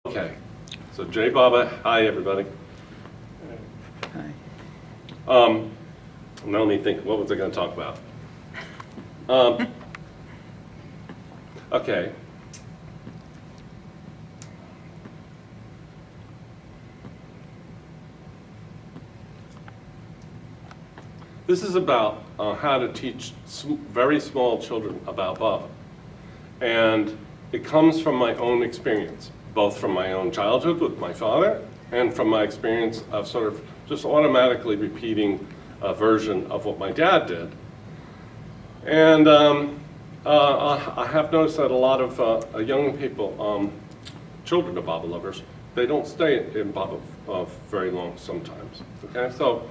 Okay, so Jay Baba, hi everybody. Hi. Now let me think, what was I going to talk about? Okay. This is about how to teach very small children about Baba. And it comes from my own experience, both from my own childhood with my father and from my experience of sort of just automatically repeating a version of what my dad did. And I have noticed that a lot of young people, children of Baba lovers, they don't stay in Baba very long sometimes. Okay, so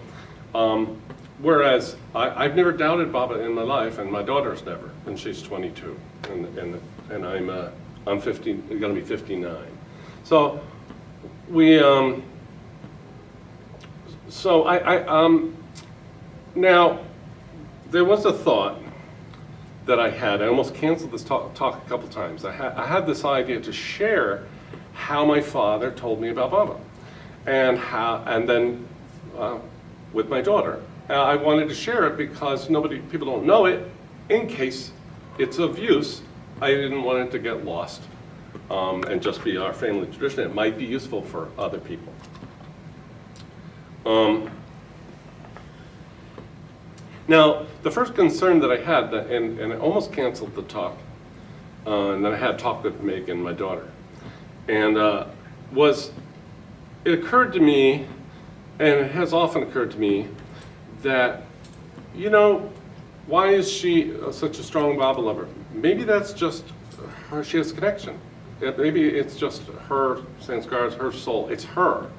whereas I've never doubted Baba in my life, and my daughter's never, and she's 22, and I'm 50, going to be 59. So we now there was a thought that I had. I almost canceled this talk a couple times. I had this idea to share how my father told me about Baba, and then with my daughter. I wanted to share it because people don't know it. In case it's of use, I didn't want it to get lost and just be our family tradition. It might be useful for other people. Now, the first concern that I had, and I almost canceled the talk, and then I had a talk with Megan, my daughter, and it occurred to me, and it has often occurred to me, that, you know, why is she such a strong Baba lover? Maybe that's just her, she has a connection. Maybe it's just her sanskars, her soul, it's her.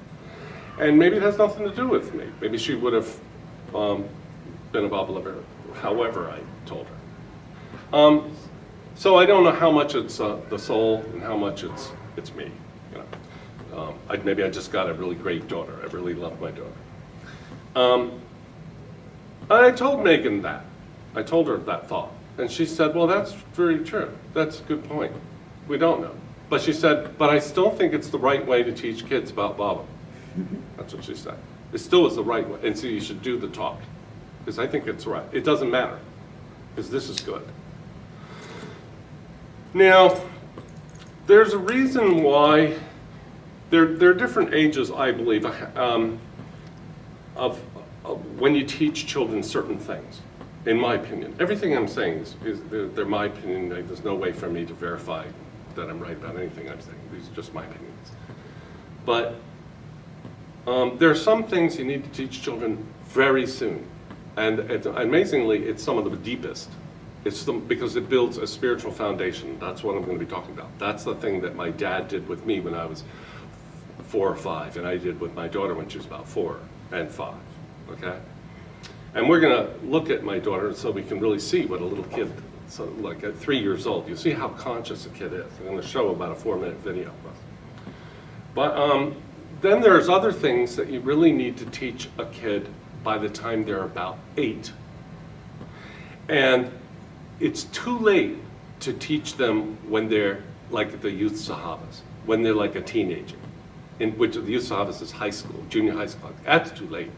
And maybe it has nothing to do with me. Maybe she would have been a Baba lover, however I told her. So I don't know how much it's the soul and how much it's me. You know, maybe I just got a really great daughter. I really love my daughter. I told Megan that. I told her that thought. And she said, well, that's very true. That's a good point. We don't know. But she said, but I still think it's the right way to teach kids about Baba. That's what she said. It still is the right way. And so you should do the talk. Because I think it's right. It doesn't matter. Because this is good. Now, there's a reason why there are different ages, I believe, of when you teach children certain things, in my opinion. Everything I'm saying is they're my opinion. There's no way for me to verify that I'm right about anything I'm saying. These are just my opinions. But there are some things you need to teach children very soon. And amazingly, it's some of the deepest. Because it builds a spiritual foundation. That's what I'm going to be talking about. That's the thing that my dad did with me when I was 4 or 5, and I did with my daughter when she was about 4 and 5. Okay? And we're going to look at my daughter so we can really see what a little kid, so like at 3 years old, you see how conscious a kid is. I'm going to show about a 4-minute video. But then there's other things that you really need to teach a kid by the time they're about 8. And it's too late to teach them when they're like the youth sahavas, when they're like a teenager, in which the youth sahavas is high school, junior high school. That's too late.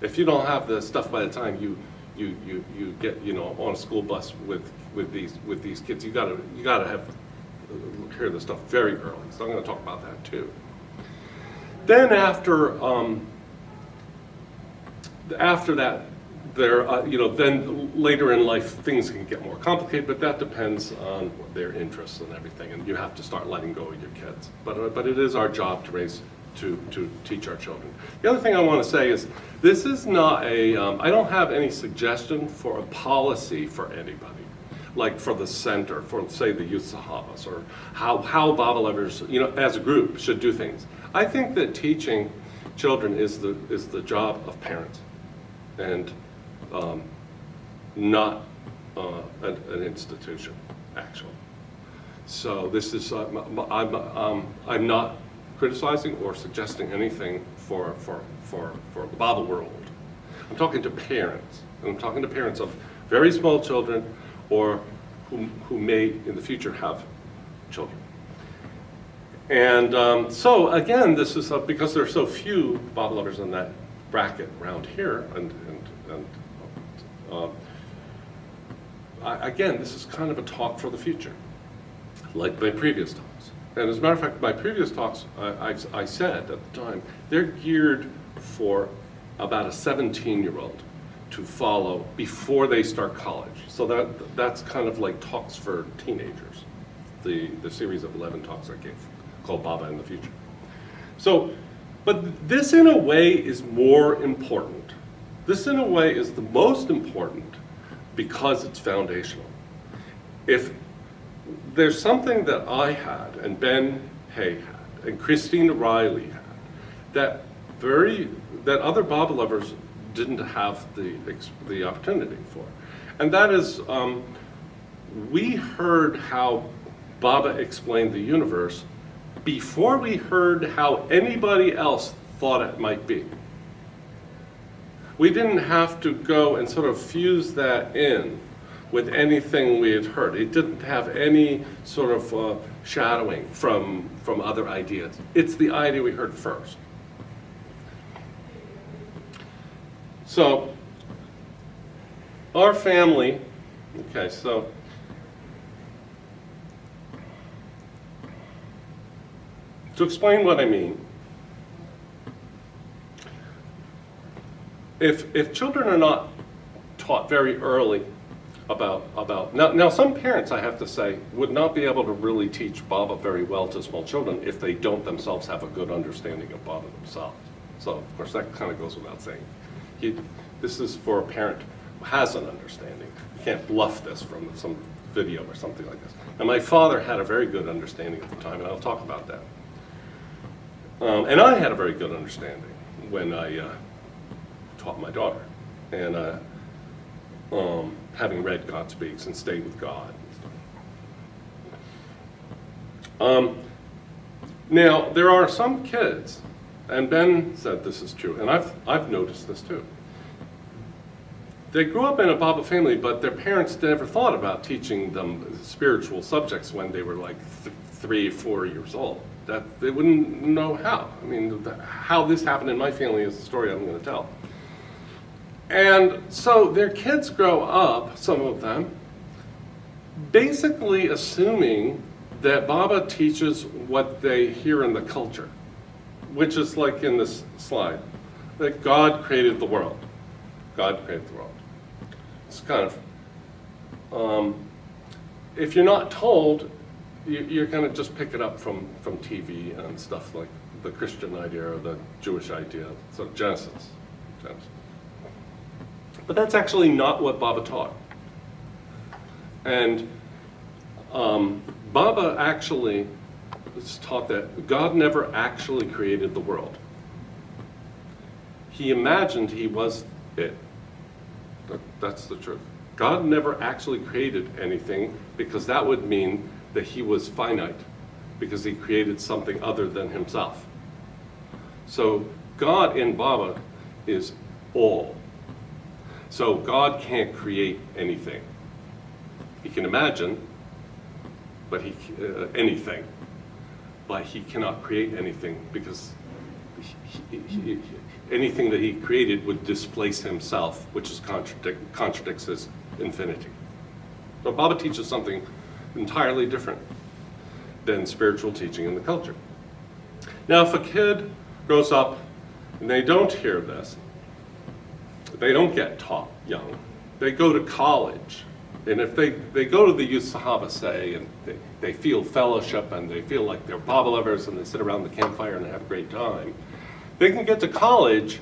If you don't have the stuff by the time you get, you know, on a school bus with these kids, you gotta hear the stuff very early. So I'm going to talk about that too. Then after that, then later in life things can get more complicated, but that depends on their interests and everything, and you have to start letting go of your kids. But it is our job to teach our children. The other thing I want to say is, this is not I don't have any suggestion for a policy for anybody, like for the center, for say the youth sahavas, or how Baba lovers, you know, as a group should do things. I think that teaching children is the job of parents, and not an institution, actually. So this is I'm not criticizing or suggesting anything for the Baba world. I'm talking to parents, and I'm talking to parents of very small children, or who may in the future have children. And so again, this is because there are so few Baba lovers in that bracket around here, again, this is kind of a talk for the future, like my previous talks. And as a matter of fact, my previous talks, I said at the time, they're geared for about a 17-year-old to follow before they start college. So that's kind of like talks for teenagers, the series of 11 talks I gave, called Baba in the Future. So, but this in a way is more important. This in a way is the most important because it's foundational. If there's something that I had, and Ben Hay had, and Christina Riley had, that other Baba lovers didn't have the opportunity for. And that is, we heard how Baba explained the universe before we heard how anybody else thought it might be. We didn't have to go and sort of fuse that in with anything we had heard. It didn't have any sort of shadowing from other ideas. It's the idea we heard first. So, our family, okay, so to explain what I mean, if children are not taught very early about now some parents, I have to say, would not be able to really teach Baba very well to small children if they don't themselves have a good understanding of Baba themselves. So of course that kind of goes without saying. This is for a parent who has an understanding. You can't bluff this from some video or something like this. And my father had a very good understanding at the time, and I'll talk about that. And I had a very good understanding when I taught my daughter, and having read God Speaks and Stayed with God and stuff. Now, there are some kids, and Ben said this is true, and I've noticed this too. They grew up in a Baba family, but their parents never thought about teaching them spiritual subjects when they were like 3 or 4 years old. That they wouldn't know how. I mean, how this happened in my family is the story I'm going to tell. And so their kids grow up, some of them, basically assuming that Baba teaches what they hear in the culture, which is like in this slide, that God created the world. God created the world. It's kind of, if you're not told, you're going to just pick it up from TV and stuff like the Christian idea or the Jewish idea, so Genesis. But that's actually not what Baba taught. And Baba actually taught that God never actually created the world. He imagined he was it. That's the truth. God never actually created anything because that would mean that he was finite because he created something other than himself. So God in Baba is all. So God can't create anything. He can imagine, but anything, but he cannot create anything because anything that he created would displace himself, which is contradicts his infinity. So Baba teaches something entirely different than spiritual teaching in the culture. Now, if a kid grows up and they don't hear this, they don't get taught young, they go to college, and if they go to the Youth Sahaba, say, and they feel fellowship and they feel like they're Baba lovers and they sit around the campfire and they have a great time, they can get to college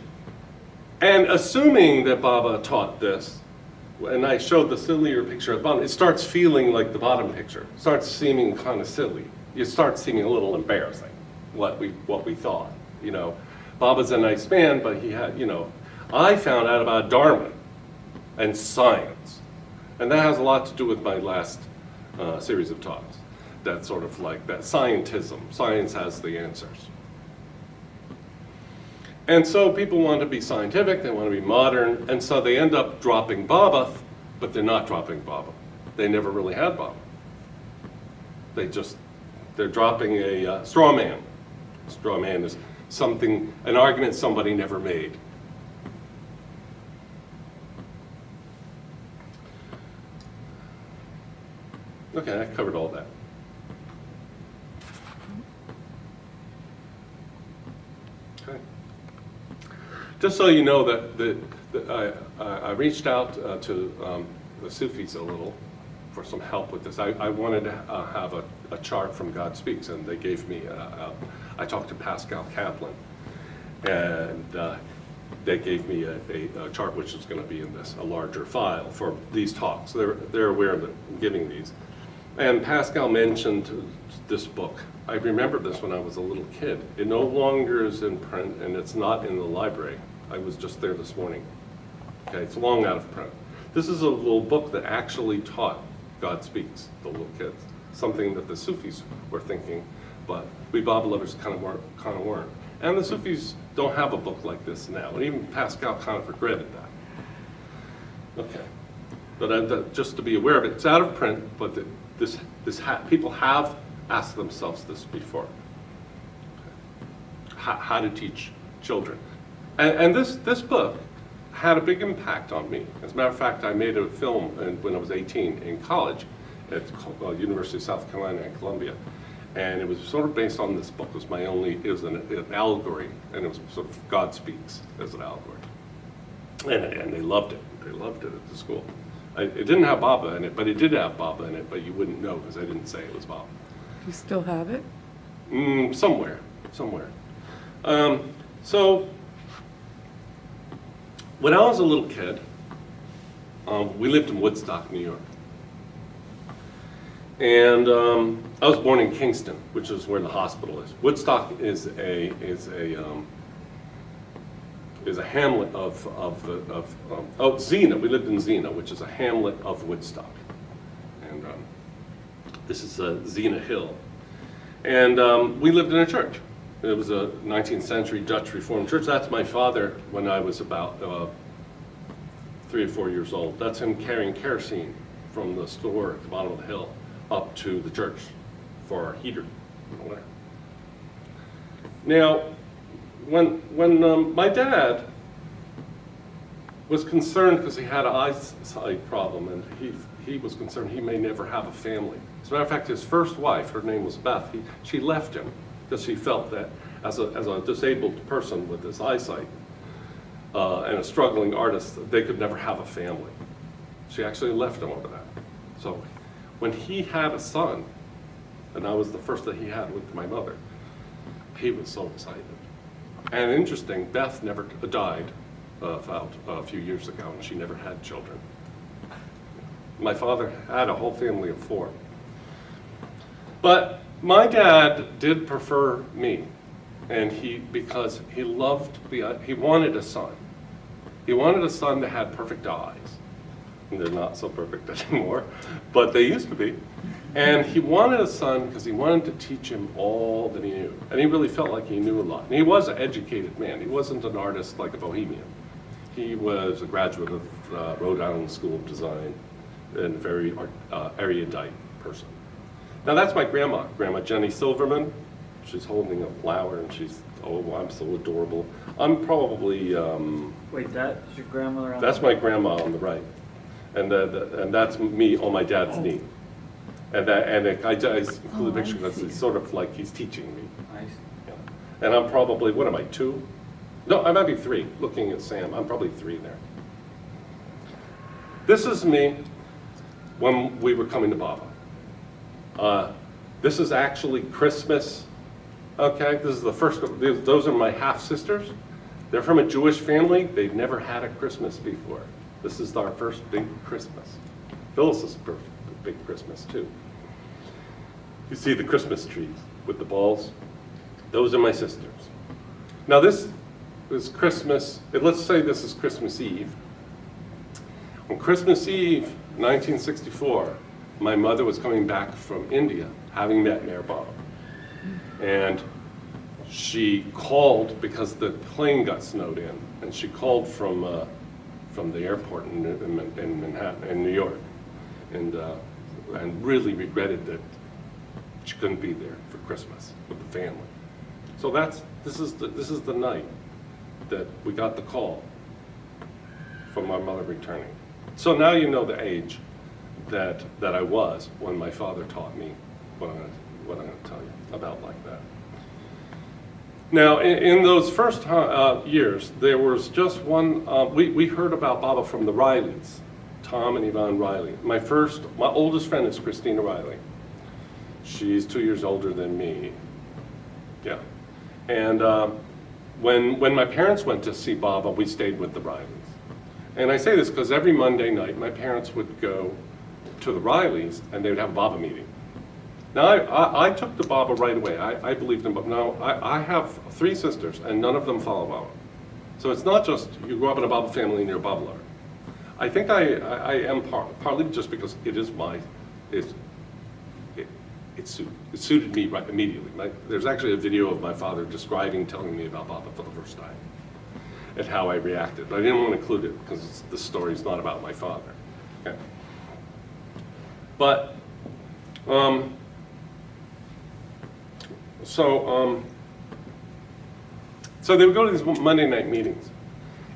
and assuming that Baba taught this, and I showed the sillier picture at the bottom, it starts feeling like the bottom picture. It starts seeming kind of silly. It starts seeming a little embarrassing, what we thought. You know, Baba's a nice man, but he had, you know, I found out about Dharma and science. And that has a lot to do with my last series of talks. That sort of like that scientism. Science has the answers. And so people want to be scientific, they want to be modern, and so they end up dropping Baba, but they're not dropping Baba. They never really had Baba. They just They're dropping a straw man. Straw man is something, an argument somebody never made. Okay, I covered all that. Okay. Just so you know that I reached out to the Sufis a little for some help with this. I wanted to have a chart from God Speaks, and they gave me, I talked to Pascal Kaplan, and they gave me a chart which is going to be in this, a larger file for these talks. They're aware of giving these. And Pascal mentioned this book. I remember this when I was a little kid. It no longer is in print, and it's not in the library. I was just there this morning. Okay, it's long out of print. This is a little book that actually taught God Speaks to little kids, something that the Sufis were thinking, but we Bible lovers kind of weren't. And the Sufis don't have a book like this now, and even Pascal kind of regretted that. Okay, but just to be aware of it, it's out of print, but people have asked themselves this before. Okay. How to teach children. And this book had a big impact on me. As a matter of fact, I made a film when I was 18 in college at University of South Carolina in Columbia. And it was sort of based on this book. It was an allegory, and it was sort of God Speaks as an allegory. And they loved it. They loved it at the school. It didn't have Baba in it, but it did have Baba in it, but you wouldn't know because I didn't say it was Baba. Do you still have it? Somewhere. So, when I was a little kid, we lived in Woodstock, New York. And I was born in Kingston, which is where the hospital is. Woodstock is a hamlet of Xena. We lived in Xena, which is a hamlet of Woodstock. And this is Xena Hill. And we lived in a church. It was a 19th century Dutch Reformed church. That's my father when I was about 3 or 4 years old. That's him carrying kerosene from the store at the bottom of the hill up to the church for our heater. Now, when my dad was concerned because he had an eyesight problem, and he was concerned he may never have a family. As a matter of fact, his first wife, her name was Beth, she left him because she felt that as a disabled person with this eyesight and a struggling artist, they could never have a family. She actually left him over that. So when he had a son, and I was the first that he had with my mother, he was so excited. And interesting, Beth never died about a few years ago, and she never had children. My father had a whole family of 4. But my dad did prefer me, and because he wanted a son. He wanted a son that had perfect eyes. And they're not so perfect anymore, but they used to be. And he wanted a son because he wanted to teach him all that he knew. And he really felt like he knew a lot. And he was an educated man. He wasn't an artist like a bohemian. He was a graduate of Rhode Island School of Design and a very erudite person. Now that's my grandma, Grandma Jenny Silverman. She's holding a flower and she's, oh, I'm so adorable. I'm probably... Wait, that's your grandmother on That's my grandma on the right. And that's me on my dad's knee. And I include a picture because it's sort of like he's teaching me. Nice. Yeah. And I'm probably, what am I, 2? No, I might be 3, looking at Sam. I'm probably 3 there. This is me when we were coming to Baba. This is actually Christmas. Okay, this is the first, those are my half-sisters. They're from a Jewish family. They've never had a Christmas before. This is our first big Christmas. Phyllis's big Christmas, too. You see the Christmas trees with the balls? Those are my sisters. Now this is Christmas, let's say this is Christmas Eve. On Christmas Eve, 1964, my mother was coming back from India, having met Mayor Baba. And she called because the plane got snowed in, and she called from the airport in Manhattan, in New York, and really regretted that She couldn't be there for Christmas with the family. So this is the night that we got the call from my mother returning. So now you know the age that I was when my father taught me what I'm going to tell you about like that. Now, in those first years, there was just one, we heard about Baba from the Rileys, Tom and Yvonne Riley. My oldest friend is Christina Riley. She's 2 years older than me. Yeah. And when my parents went to see Baba, we stayed with the Rileys. And I say this because every Monday night, my parents would go to the Rileys and they would have a Baba meeting. Now, I took to Baba right away. I believed in Baba. Now, I have 3 sisters, and none of them follow Baba. So it's not just you grew up in a Baba family and you're a Baba lover. I think I am partly just because it is it suited me right immediately. There's actually a video of my father telling me about Baba for the first time, and how I reacted. But I didn't want to include it because the story's not about my father. Okay. But so they would go to these Monday night meetings,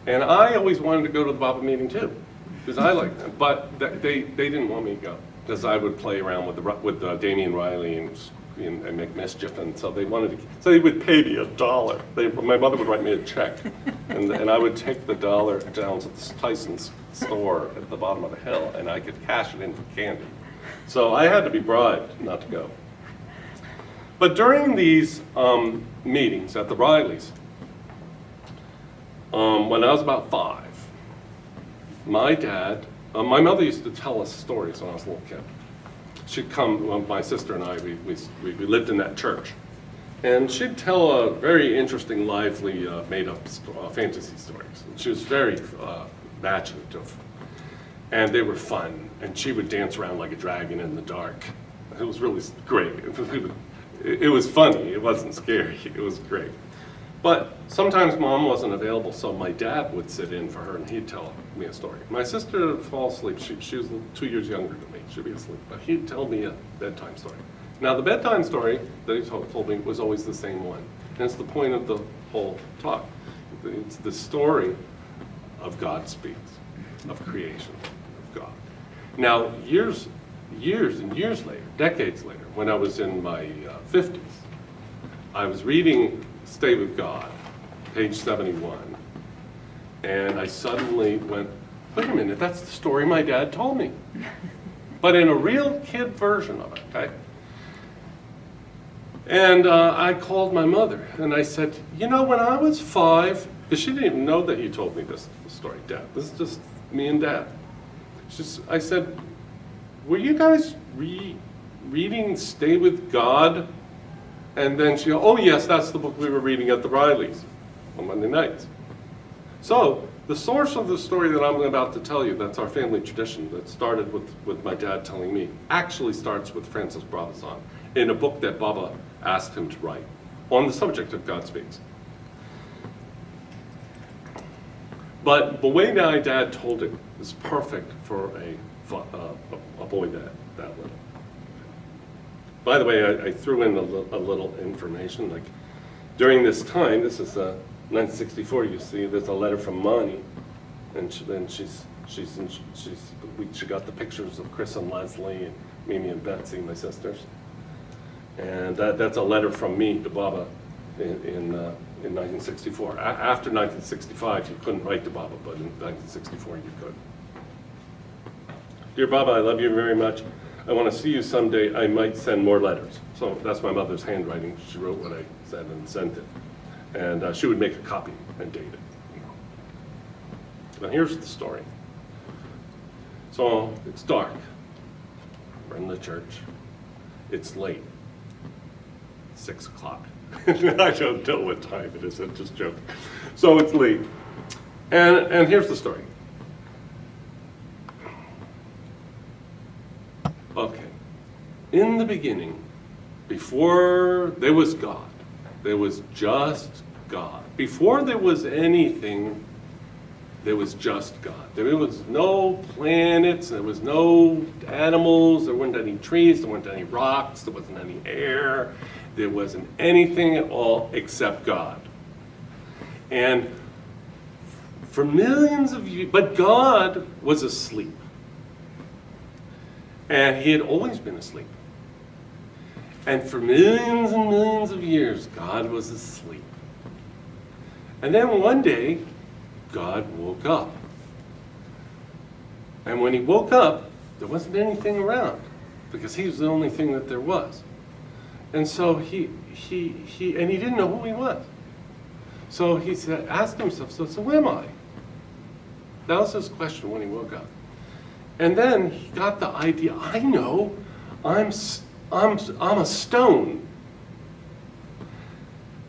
and I always wanted to go to the Baba meeting too, because I liked them. But they didn't want me to go because I would play around with Damian Riley and make mischief, and so they wanted to. So they would pay me $1. My mother would write me a check, and I would take the $1 down to the Tyson's store at the bottom of the hill, and I could cash it in for candy. So I had to be bribed not to go. But during these meetings at the Rileys, when I was about 5, my mother used to tell us stories when I was a little kid. She'd come, my sister and I, we lived in that church. And she'd tell a very interesting, lively, made-up fantasy stories. And she was very imaginative. And they were fun. And she would dance around like a dragon in the dark. It was really great. It was funny. It wasn't scary. It was great. But sometimes Mom wasn't available, so my dad would sit in for her, and he'd tell me a story. My sister would fall asleep. She was 2 years younger than me. She'd be asleep. But he'd tell me a bedtime story. Now, the bedtime story that he told me was always the same one. And it's the point of the whole talk. It's the story of God speaks, of creation, of God. Now, years and years later, decades later, when I was in my 50s, I was reading Stay with God, page 71, and I suddenly went, wait a minute, that's the story my dad told me. But in a real kid version of it, okay? And I called my mother, and I said, you know, when I was 5, because she didn't even know that he told me this story, Dad. This is just me and Dad. I said, were you guys reading Stay with God? And then she goes, oh yes, that's the book we were reading at the Rileys on Monday nights. So the source of the story that I'm about to tell you, that's our family tradition that started with my dad telling me, actually starts with Francis Brabazon in a book that Baba asked him to write on the subject of God Speaks. But the way my dad told it is perfect for a boy that little. By the way, I threw in a little information. Like during this time, this is 1964. You see, there's a letter from Mani, and she got the pictures of Chris and Leslie and Mimi and Betsy, my sisters, and that's a letter from me to Baba in 1964. After 1965, you couldn't write to Baba, but in 1964 you could. Dear Baba, I love you very much. I want to see you someday. I might send more letters. So that's my mother's handwriting. She wrote what I said and sent it. And she would make a copy and date it. Now here's the story. So it's dark. We're in the church. It's late. 6 o'clock. I don't know what time it is. I'm just joking. So it's late. And here's the story. Okay. In the beginning, before there was God, there was just God. Before there was anything There was just God. There was no planets, there was no animals, there weren't any trees, there weren't any rocks, there wasn't any air, there wasn't anything at all except God. And for millions of years, but God was asleep. And he had always been asleep. And for millions and millions of years, God was asleep. And then one day, God woke up. And when he woke up, there wasn't anything around, because he was the only thing that there was. And so he didn't know who he was. So he asked himself, so who am I? That was his question when he woke up. And then he got the idea, I know, I'm a stone.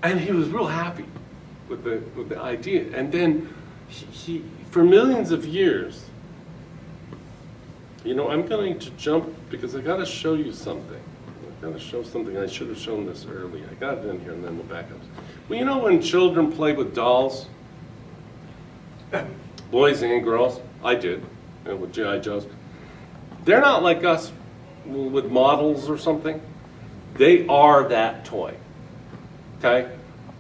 And he was real happy with the idea. And then he for millions of years, I'm going to jump because I got to show you something. I got to show something. I should have shown this earlier. I got it in here, and then we'll back up. Well, when children play with dolls, boys and girls, I did, with G.I. Joes, they're not like us with models or something. They are that toy. Okay?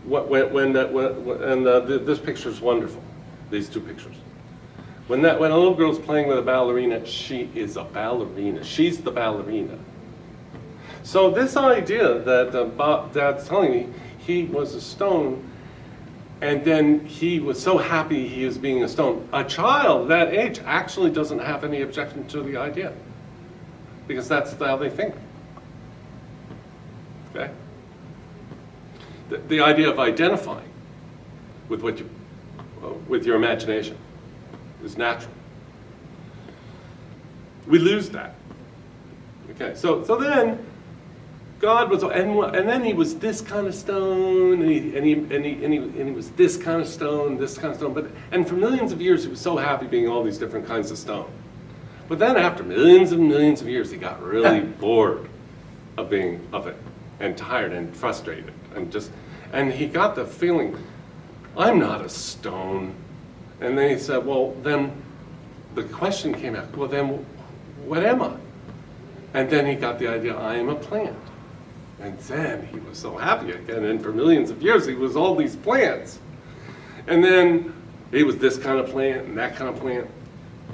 This picture is wonderful. These two pictures. When a little girl's playing with a ballerina, she is a ballerina. She's the ballerina. So this idea that Dad's telling me, he was a stone, and then he was so happy he was being a stone. A child that age actually doesn't have any objection to the idea, because that's how they think. Okay? The idea of identifying with with your imagination is natural. We lose that. Okay, so then God was, and then he was this kind of stone, and he was this kind of stone, and for millions of years he was so happy being all these different kinds of stone. But then after millions and millions of years, he got really bored of it, and tired and frustrated, and he got the feeling, I'm not a stone. And then he said, well, then the question came out, well, then what am I? And then he got the idea, I am a plant. And then he was so happy again, and for millions of years he was all these plants. And then he was this kind of plant and that kind of plant.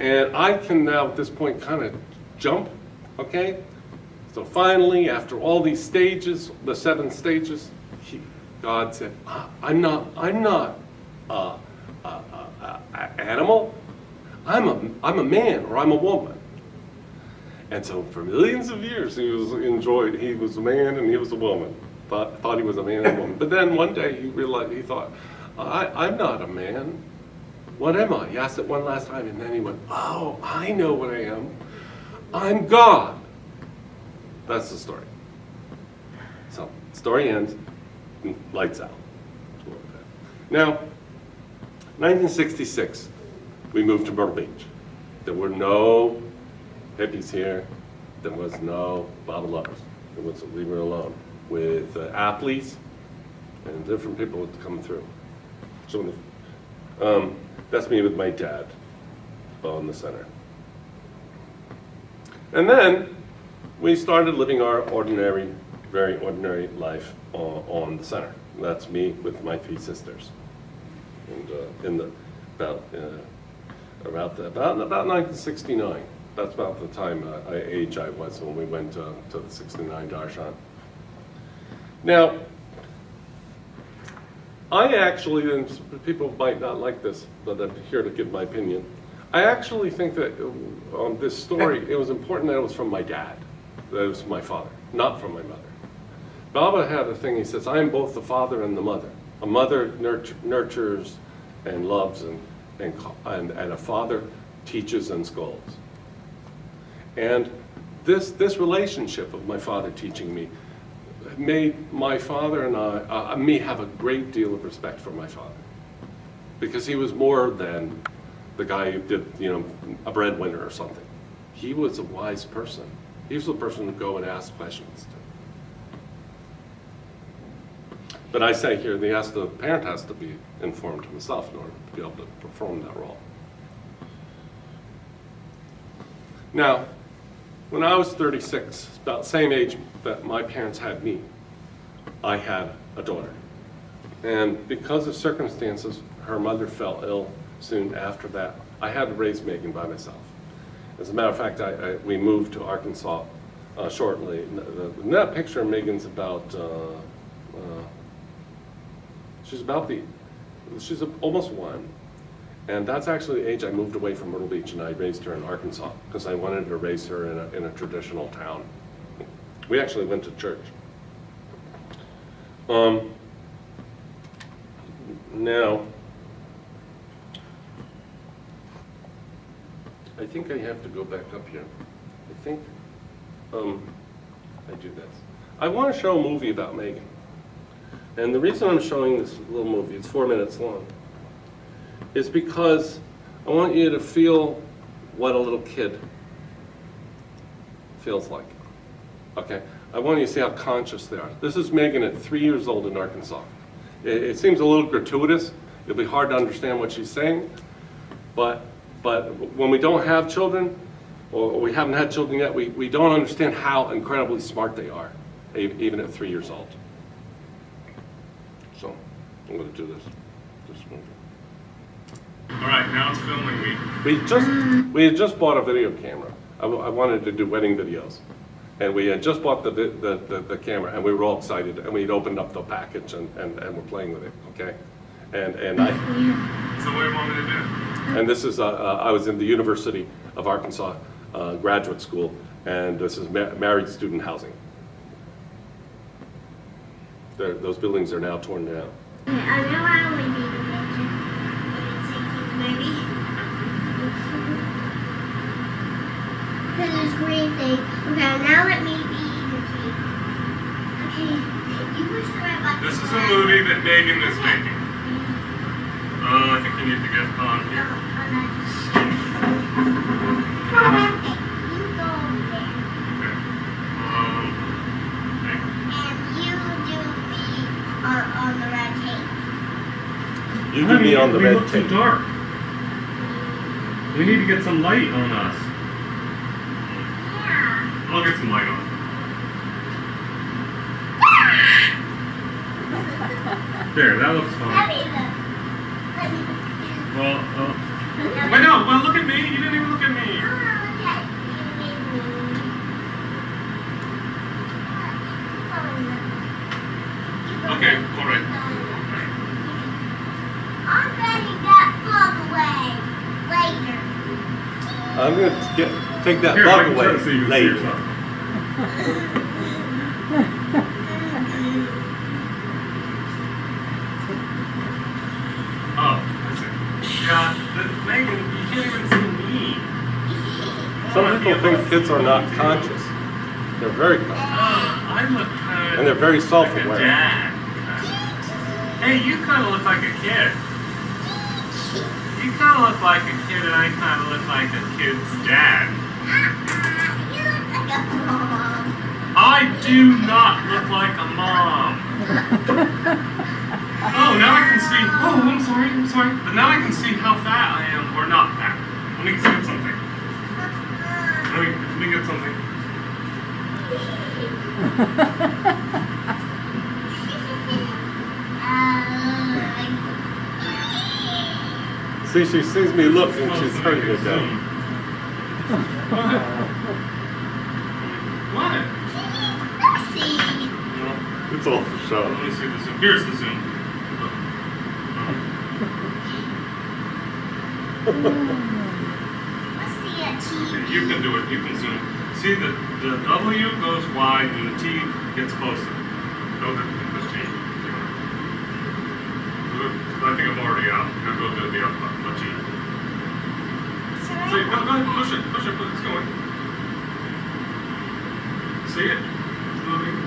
And I can now at this point kind of jump, okay? So finally, after all these stages, the 7 stages, God said, I'm not an animal. I'm a man, or I'm a woman. And so for millions of years he was a man and he was a woman. Thought he was a man and a woman. But then one day he thought, I'm not a man. What am I? He asked it one last time, and then he went, oh, I know what I am. I'm God. That's the story. So, story ends, lights out. Now, 1966, we moved to Myrtle Beach. There were no hippies here. There was no Baba lovers. It was leave her alone with Appleys and different people would come through. So that's me with my dad in the center. And then we started living our ordinary, very ordinary life on the center. That's me with my 3 sisters. And about 1969. That's about the time age I was when we went to the 69 Darshan. Now, I actually, and people might not like this, but I'm here to give my opinion. I actually think that this story, it was important that it was from my dad, that it was from my father, not from my mother. Baba had a thing, he says, I am both the father and the mother. A mother nurtures and loves, and a father teaches and scolds. And this relationship of my father teaching me made my father and me have a great deal of respect for my father, because he was more than the guy who did, a breadwinner or something. He was a wise person. He was the person to go and ask questions to. But I say here, the parent has to be informed himself in order to be able to perform that role. Now, when I was 36, about the same age that my parents had me, I had a daughter. And because of circumstances, her mother fell ill soon after that. I had to raise Megan by myself. As a matter of fact, we moved to Arkansas shortly. In that picture, Megan's about, she's almost 1. And that's actually the age I moved away from Myrtle Beach, and I raised her in Arkansas because I wanted to raise her in a traditional town. We actually went to church. Now, I think I have to go back up here. I think I do this. I want to show a movie about Megan. And the reason I'm showing this little movie, it's 4 minutes long, is because I want you to feel what a little kid feels like. Okay? I want you to see how conscious they are. This is Megan at 3 years old in Arkansas. It seems a little gratuitous. It'll be hard to understand what she's saying. But when we don't have children, or we haven't had children yet, we don't understand how incredibly smart they are, even at 3 years old. So, I'm going to do this. All right, now it's filming me. We had just bought a video camera. I wanted to do wedding videos. And we had just bought the camera, and we were all excited, and we'd opened up the package and we're playing with it, okay? And So what do you want me to do? And this is, I was in the University of Arkansas graduate school, and this is married student housing. Those buildings are now torn down. I know I only need a picture. Maybe. Because this green thing. Okay, now let me be the tree. Okay, you push the red button. This is a movie that Megan is making. I think you need to get on here. Okay, you go over there. Okay. And you do me on the red tape. You do me on the we red look too tape. dark. We need to get some light on us. Yeah. I'll get some light on. There, that looks fine. Let me look. Well, wait, no, well, look at me. You didn't even look at me. Okay, all right. I'm getting that plug away later. I'm going to take that Here, I bug can away try to see you see later. yourself. Oh, I see. Yeah, Megan, you can't even see me. Some people think kids are not conscious. They're very conscious. I'm a kind And they're very like a self-aware. dad. Hey, you kind of look like a kid. You kind of look like a kid, and I kind of look like a kid's dad. You look like a mom. I do not look like a mom. Oh, now I can see. Oh, I'm sorry. But now I can see how fat I am, or not fat. Let me get something. Let me get something. See, she sees me look and Oh, she's so hurting I me can down. zoom. What? See. It's all for show. Let me see the zoom. Here's the zoom. Let's see a TV. You can do it. You can zoom. See, the W goes wide and the T gets closer. Go to this T. I think I'm already out. Now go to the T. See, go ahead, push it, it's going. See it? It's moving.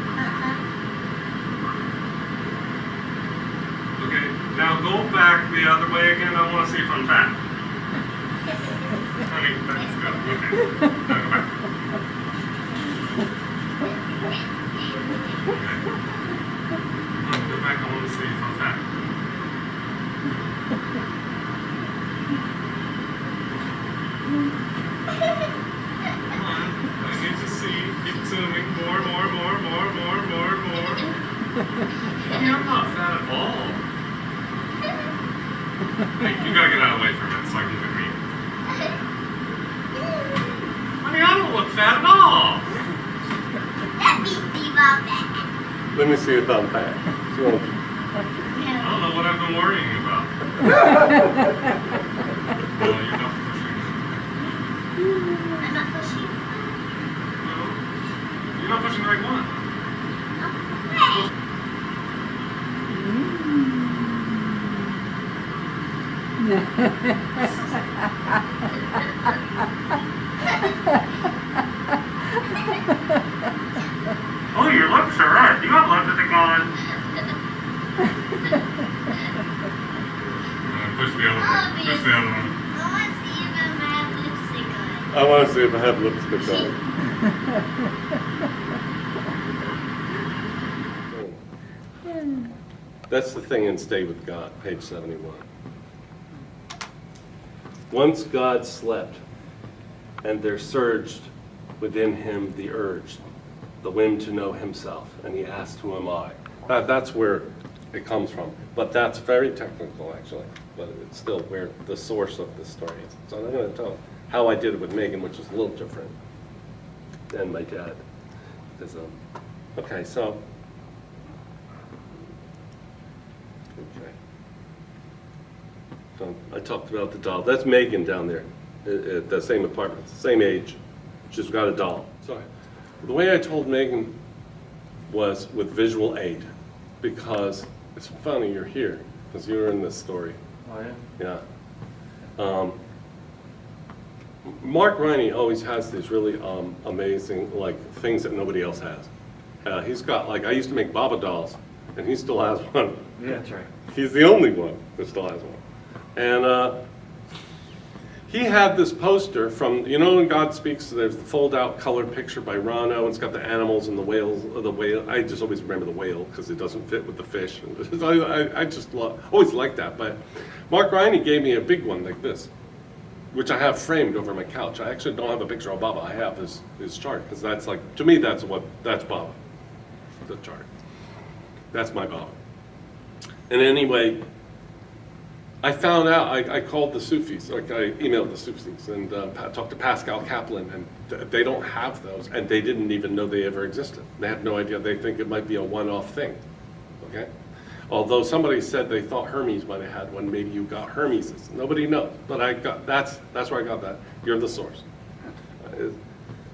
Okay, now go back the other way again. I want to see if I'm fat. Honey, that's good. Okay. Now go back. Okay. Go back. I want to see if I'm fat. Honey, I'm not fat at all. Hey, you gotta get out of the way for a minute so I can get me. Honey, I don't look fat at all. That means be my back. Let me see your thumb back. So, I don't know what I've been worrying about. Well, you're not pushing. I'm not pushing. No, you're not pushing the right one. Hey. Oh, your lips are red. You got lipstick on. Push the other one. Push the other one. I want to see if I have lipstick on. I want to see if I have lipstick on. That's the thing in Stay with God, page 71. Once God slept, and there surged within him the urge, the whim to know himself, and he asked, "Who am I?" That's where it comes from. But that's very technical, actually. But it's still where the source of the story is. So I'm going to tell how I did it with Megan, which is a little different than my dad. Because, okay, so. Okay. So I talked about the doll. That's Megan down there at the same apartment, same age. She's got a doll. So the way I told Megan was with visual aid, because it's funny you're here, because you were in this story. Oh, yeah? Yeah. Mark Riney always has these really amazing things that nobody else has. He's got I used to make Baba dolls, and he still has one. Yeah, that's right. He's the only one that still has one. And he had this poster from, when God Speaks, there's the fold-out colored picture by Rano, and it's got the animals and the whales. The whale. I just always remember the whale because it doesn't fit with the fish. I just always liked that. But Mark Riney gave me a big one like this, which I have framed over my couch. I actually don't have a picture of Baba. I have his chart, because that's to me, that's Baba, the chart. That's my Baba. And anyway, I found out, I called the Sufis, I emailed the Sufis and talked to Pascal Kaplan, and they don't have those, and they didn't even know they ever existed. They had no idea. They think it might be a one-off thing, okay? Although somebody said they thought Hermes might have had one, maybe you got Hermes's. Nobody knows, but that's where I got that. You're the source.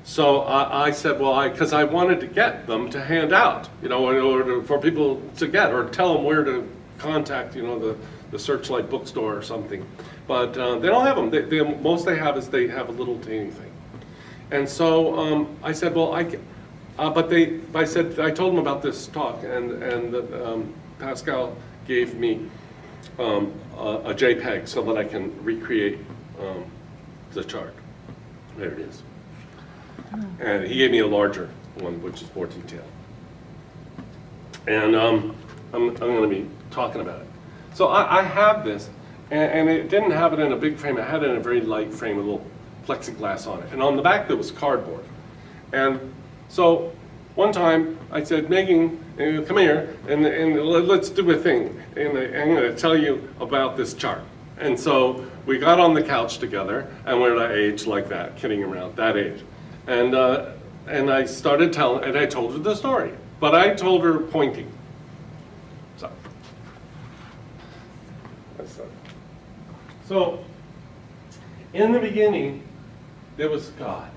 So I said, well, because I wanted to get them to hand out, in order for people to get, or tell them where to contact, the Searchlight bookstore or something. But they don't have them. Most they have is they have a little teeny thing. And so I said, well, I told them about this talk, and Pascal gave me a JPEG so that I can recreate the chart. There it is. And he gave me a larger one, which is more detailed. And I'm going to be talking about it. So I have this, and it didn't have it in a big frame. It had it in a very light frame with a little plexiglass on it. And on the back there was cardboard. And so one time I said, Megan, come here, and let's do a thing. And I'm going to tell you about this chart. And so we got on the couch together, and we're that age like that, kidding around, that age. And I started telling, and I told her the story. But I told her pointing. So, in the beginning, there was God,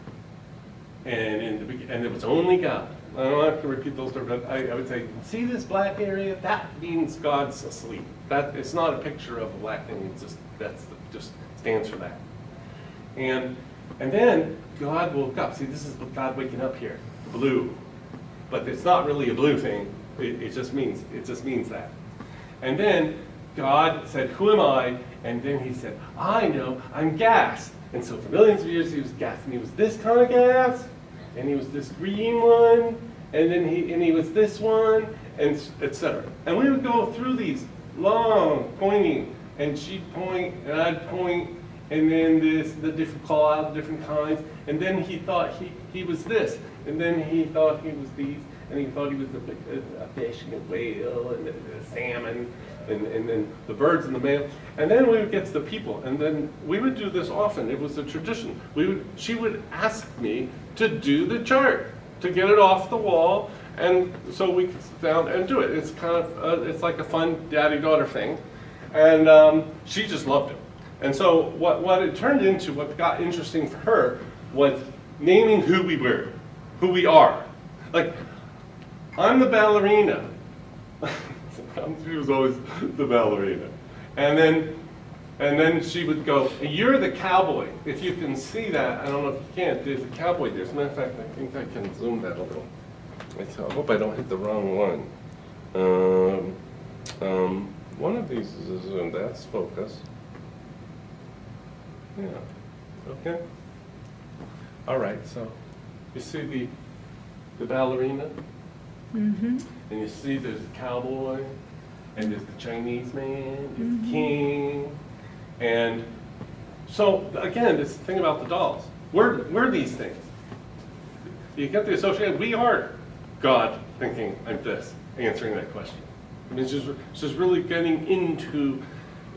and there was only God. I don't have to repeat those words, but I would say, see this black area? That means God's asleep. It's not a picture of a black thing. It's just stands for that. And then God woke up. See, this is God waking up here, blue, but it's not really a blue thing. It just means that. And then God said, "Who am I?" And then he said, "I know, I'm gas." And so for millions of years he was gas, and he was this kind of gas, and he was this green one, and then he was this one, and etc. And we would go through these long pointing, and she'd point, and I'd point, and then the different call out, different kinds, and then he thought he was this, and then he thought he was these, and he thought he was a fish and a whale and a salmon and then the birds and the male. And then we would get to the people, and then we would do this often. It was a tradition. She would ask me to do the chart, to get it off the wall, and so we could sit down and do it. It's kind of, it's like a fun daddy-daughter thing. And she just loved it. And so what it turned into, what got interesting for her, was naming who we were, who we are. Like, I'm the ballerina. She was always the ballerina. And then she would go, you're the cowboy. If you can see that, I don't know if you can, there's a cowboy there. As a matter of fact, I think I can zoom that a little. I hope I don't hit the wrong one. One of these is a zoom, that's focus. Yeah, okay. All right, so you see the ballerina? Mm-hmm. And you see there's a cowboy, and there's the Chinese man, there's the king. And so, again, this thing about the dolls. We're these things. You get the association, we are God thinking I'm this, answering that question. I mean, it's just really getting into,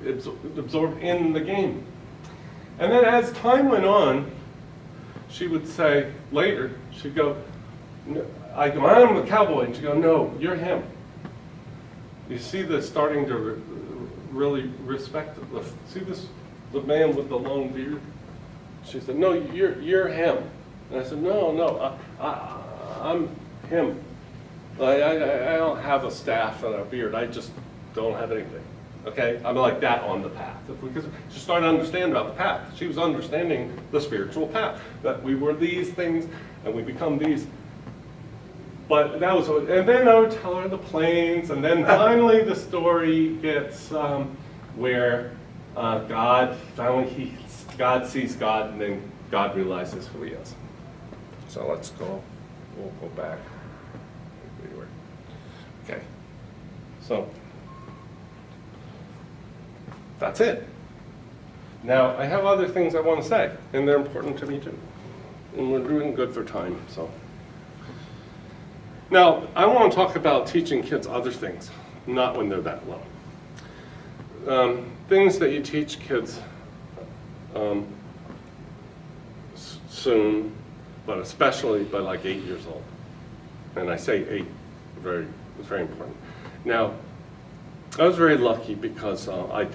absorbed in the game. And then as time went on, she would say later, she'd go, no, I go, I'm the cowboy. And she'd go, no, you're him. You see the starting to really respect it. See this, the man with the long beard? She said, no, you're him. And I said, no, I'm him. I don't have a staff and a beard. I just don't have anything. Okay? I'm like that on the path. Because she started to understand about the path. She was understanding the spiritual path. That we were these things and we become these. But that was, and then I would tell her the planes, and then finally the story gets where God sees God, and then God realizes who he is. So let's go, we'll go back. Okay, so that's it. Now, I have other things I want to say, and they're important to me too. And we're doing good for time, so. Now, I want to talk about teaching kids other things, not when they're that low. Things that you teach kids soon, but especially by like 8 years old. And I say 8, it's very important. Now, I was very lucky because I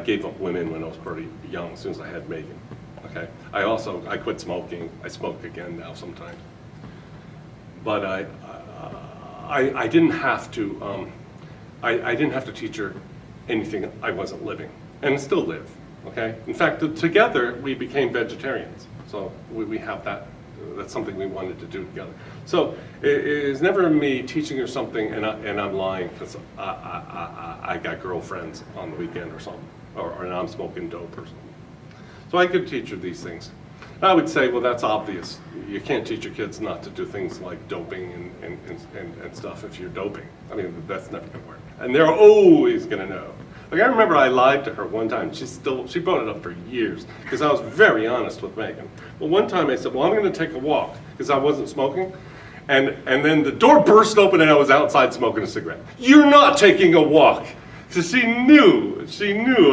gave up women when I was pretty young, as soon as I had Megan. Okay. I quit smoking. I smoke again now sometimes. But I didn't have to. I didn't have to teach her anything I wasn't living, and still live. Okay. In fact, together we became vegetarians. So we have that. That's something we wanted to do together. So it's never me teaching her something and I'm lying because I got girlfriends on the weekend or something, or I'm smoking dope or something. So I could teach her these things. I would say, well, that's obvious. You can't teach your kids not to do things like doping and stuff if you're doping. I mean, that's never going to work. And they're always going to know. Like, I remember I lied to her one time. She brought it up for years because I was very honest with Megan. Well, one time I said, well, I'm going to take a walk because I wasn't smoking. And then the door burst open and I was outside smoking a cigarette. You're not taking a walk. So she knew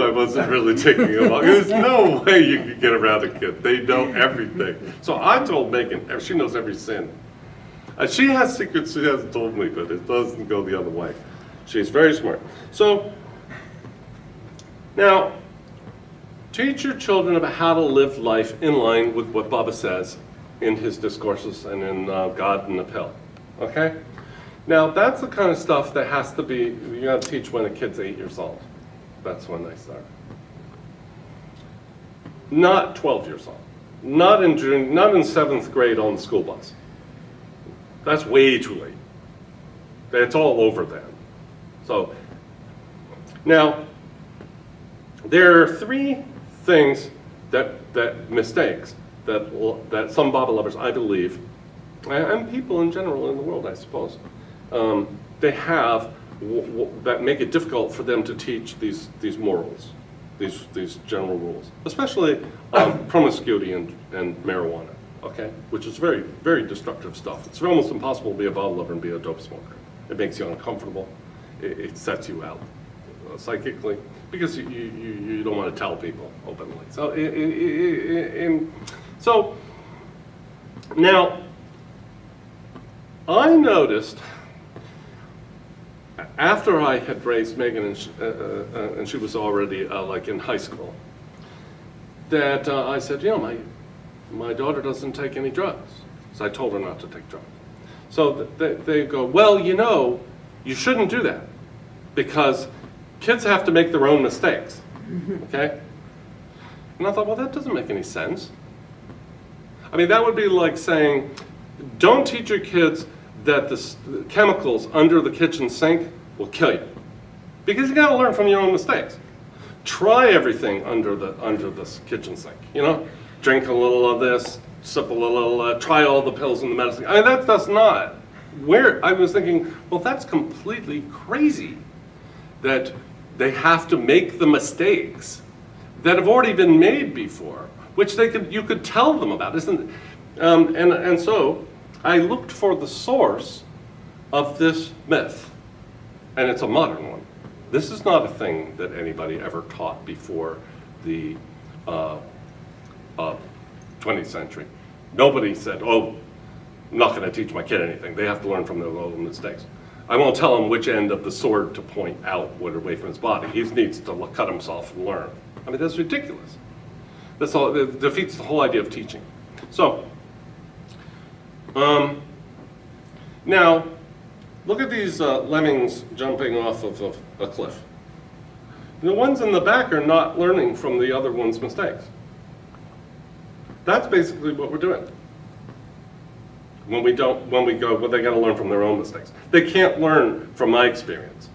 I wasn't really taking a walk. There's no way you can get around a kid. They know everything. So I told Megan, she knows every sin. She has secrets she hasn't told me, but it doesn't go the other way. She's very smart. So now, teach your children about how to live life in line with what Baba says in his discourses and in God and the Pill. Okay? Now, that's the kind of stuff that has to be, you got to teach when a kid's 8 years old. That's when they start. Not 12 years old. Not in 7th grade on the school bus. That's way too late. It's all over then. So, now, there are 3 things mistakes that some Baba lovers, I believe, and people in general in the world, I suppose, they have that make it difficult for them to teach these morals. these general rules, especially promiscuity and marijuana, okay? Which is very, very destructive stuff. It's almost impossible to be a bottle lover and be a dope smoker. It makes you uncomfortable. It sets you out psychically because you don't want to tell people openly. So, so now, I noticed after I had raised Megan and she was already like in high school, that I said, you know, my daughter doesn't take any drugs. So I told her not to take drugs. So they go, well, you know, you shouldn't do that because kids have to make their own mistakes, okay? And I thought, well, that doesn't make any sense. I mean, that would be like saying, don't teach your kids that the chemicals under the kitchen sink will kill you. Because you gotta learn from your own mistakes. Try everything under the kitchen sink, you know? Drink a little of this, sip a little, try all the pills and the medicine. I mean, that's not where, I was thinking, well, that's completely crazy that they have to make the mistakes that have already been made before, which you could tell them about, isn't it? And so I looked for the source of this myth, and it's a modern one. This is not a thing that anybody ever taught before the 20th century. Nobody said, oh, I'm not going to teach my kid anything. They have to learn from their own mistakes. I won't tell him which end of the sword to point outward away from his body. He needs to cut himself and learn. I mean, that's ridiculous. That's all, it defeats the whole idea of teaching. So, now, look at these lemmings jumping off of a cliff. The ones in the back are not learning from the other one's mistakes. That's basically what we're doing. When we go, well, they gotta learn from their own mistakes. They can't learn from my experience.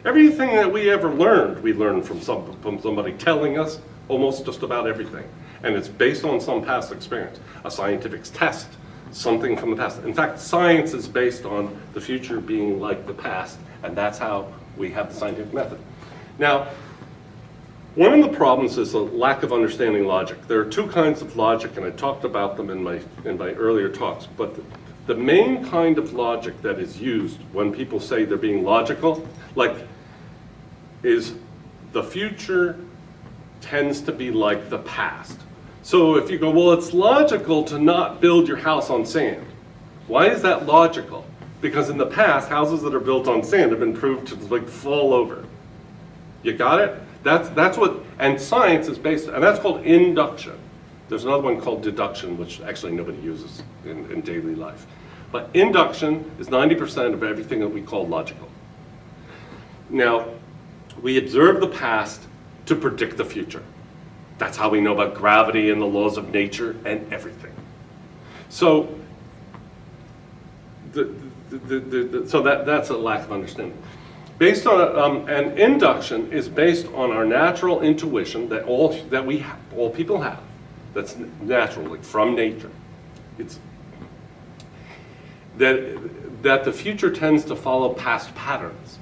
Everything that we ever learned, we learned from somebody telling us almost just about everything. And it's based on some past experience. A scientific test, something from the past. In fact, science is based on the future being like the past, and that's how we have the scientific method. Now, one of the problems is a lack of understanding logic. There are two kinds of logic, and I talked about them in my earlier talks, but the main kind of logic that is used when people say they're being logical, is the future tends to be like the past. So if you go, well, it's logical to not build your house on sand. Why is that logical? Because in the past, houses that are built on sand have been proved to fall over. You got it? That's what, and science is based, and that's called induction. There's another one called deduction, which actually nobody uses in daily life. But induction is 90% of everything that we call logical. Now, we observe the past to predict the future. That's how we know about gravity and the laws of nature and everything. So, that's a lack of understanding. Based on and induction is based on our natural intuition that all people have. That's natural, like from nature. It's that the future tends to follow past patterns.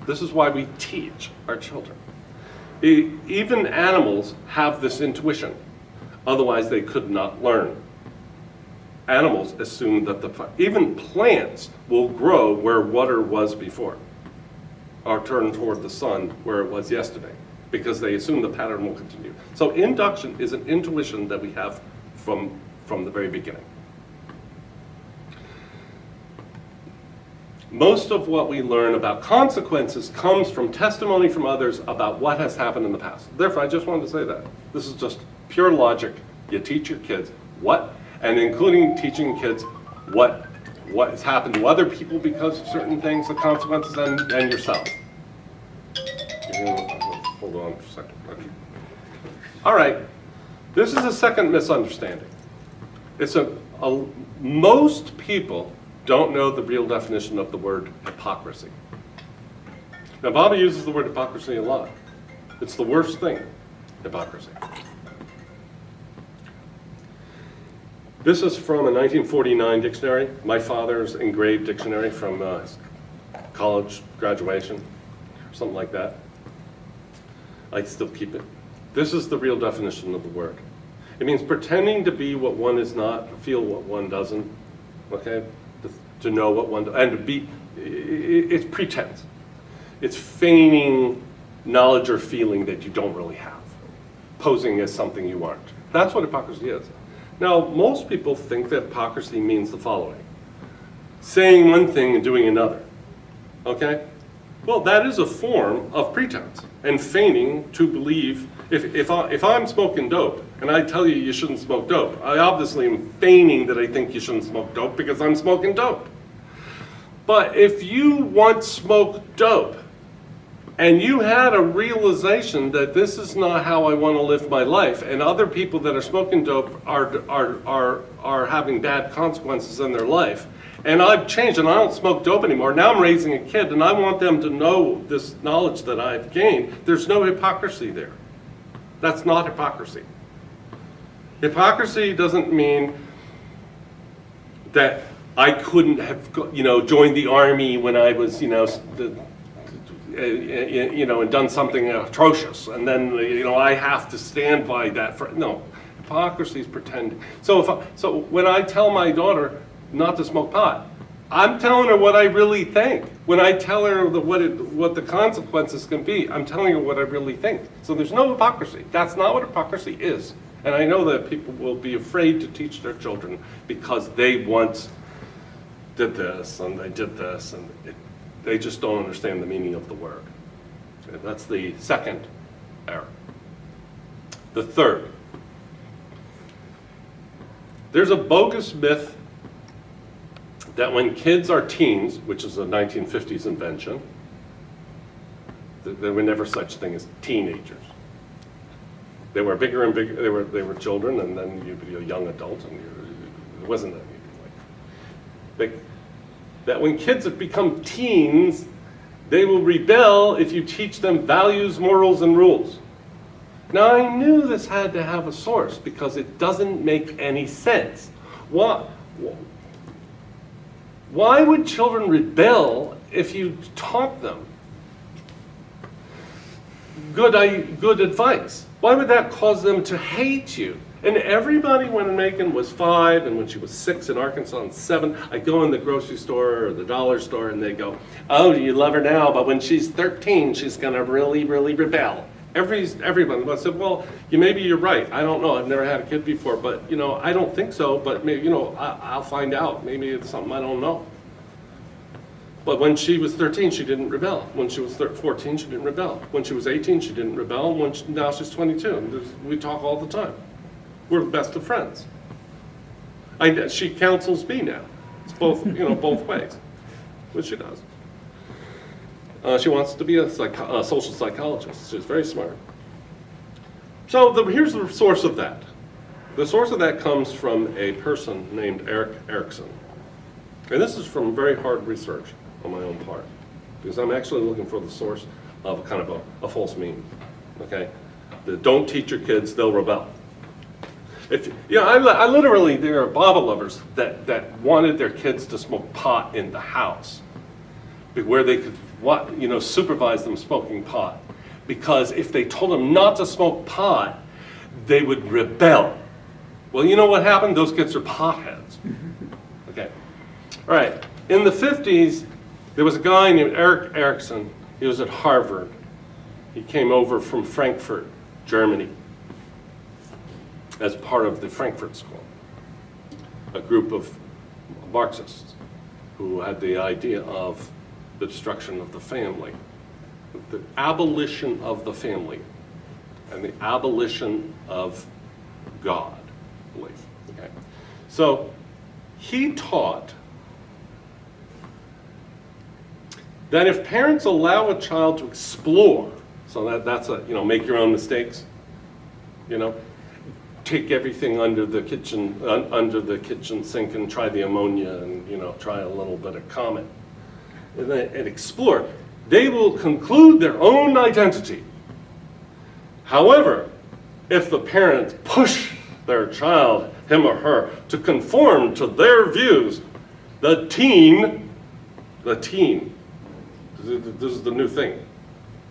This is why we teach our children. Even animals have this intuition. Otherwise, they could not learn. Animals assume that even plants will grow where water was before, or turn toward the sun where it was yesterday, because they assume the pattern will continue. So induction is an intuition that we have from the very beginning. Most of what we learn about consequences comes from testimony from others about what has happened in the past. Therefore, I just wanted to say that. This is just pure logic. You teach your kids what, and including teaching kids what has happened to other people because of certain things, the consequences, and yourself. Hold on for a second. Okay. All right, this is a second misunderstanding. It's most people don't know the real definition of the word hypocrisy. Now, Bobby uses the word hypocrisy a lot. It's the worst thing, hypocrisy. This is from a 1949 dictionary, my father's engraved dictionary from college graduation, something like that. I still keep it. This is the real definition of the word. It means pretending to be what one is not, feel what one doesn't, okay? To know what one, and to be, it's pretense. It's feigning knowledge or feeling that you don't really have, posing as something you aren't. That's what hypocrisy is. Now, most people think that hypocrisy means the following: saying one thing and doing another, okay? Well, that is a form of pretense and feigning to believe. If I'm smoking dope and I tell you you shouldn't smoke dope, I obviously am feigning that I think you shouldn't smoke dope because I'm smoking dope. But if you once smoked dope and you had a realization that this is not how I want to live my life, and other people that are smoking dope are having bad consequences in their life, and I've changed and I don't smoke dope anymore, now I'm raising a kid and I want them to know this knowledge that I've gained, there's no hypocrisy there. That's not hypocrisy. Hypocrisy doesn't mean that I couldn't have, joined the army when I was, and done something atrocious, and then, I have to stand by that. No, hypocrisy is pretending. So when I tell my daughter not to smoke pot, I'm telling her what I really think. When I tell her what the consequences can be, I'm telling her what I really think. So there's no hypocrisy. That's not what hypocrisy is. And I know that people will be afraid to teach their children because they once did this and they did this, and they just don't understand the meaning of the word. Okay, that's the second error. The third, there's a bogus myth that when kids are teens, which is a 1950s invention, there were never such thing as teenagers. They were bigger and bigger. They were children, and then you'd be a young adult, and it wasn't that like that. When kids have become teens, they will rebel if you teach them values, morals, and rules. Now, I knew this had to have a source because it doesn't make any sense. Why would children rebel if you taught them good advice? Why would that cause them to hate you? And everybody, when Megan was 5 and when she was 6 in Arkansas and 7, I'd go in the grocery store or the dollar store and they'd go, oh, you love her now, but when she's 13, she's gonna really, really rebel. Everyone said, well, maybe you're right. I don't know. I've never had a kid before, but I don't think so. But maybe I'll find out. Maybe it's something I don't know. But when she was 13, she didn't rebel. When she was 14, she didn't rebel. When she was 18, she didn't rebel. Now she's 22. And we talk all the time. We're the best of friends. She counsels me now. It's both both ways, which she does. She wants to be a social psychologist. She's very smart. So here's the source of that. The source of that comes from a person named Erik Erikson. And this is from very hard research on my own part, because I'm actually looking for the source of kind of a false meme, okay? Don't teach your kids, they'll rebel. I literally, there are Bible lovers that wanted their kids to smoke pot in the house, where they could supervise them smoking pot, because if they told them not to smoke pot, they would rebel. Well, you know what happened? Those kids are potheads. Okay. All right. In the 50s, there was a guy named Erik Erikson. He was at Harvard. He came over from Frankfurt, Germany, as part of the Frankfurt School, a group of Marxists who had the idea of the destruction of the family, the abolition of the family, and the abolition of God, I believe. Okay. So he taught that if parents allow a child to explore, so that's make your own mistakes, take everything under the kitchen sink and try the ammonia and try a little bit of Comet and explore, they will conclude their own identity. However, if the parents push their child, him or her, to conform to their views, the teen, this is the new thing,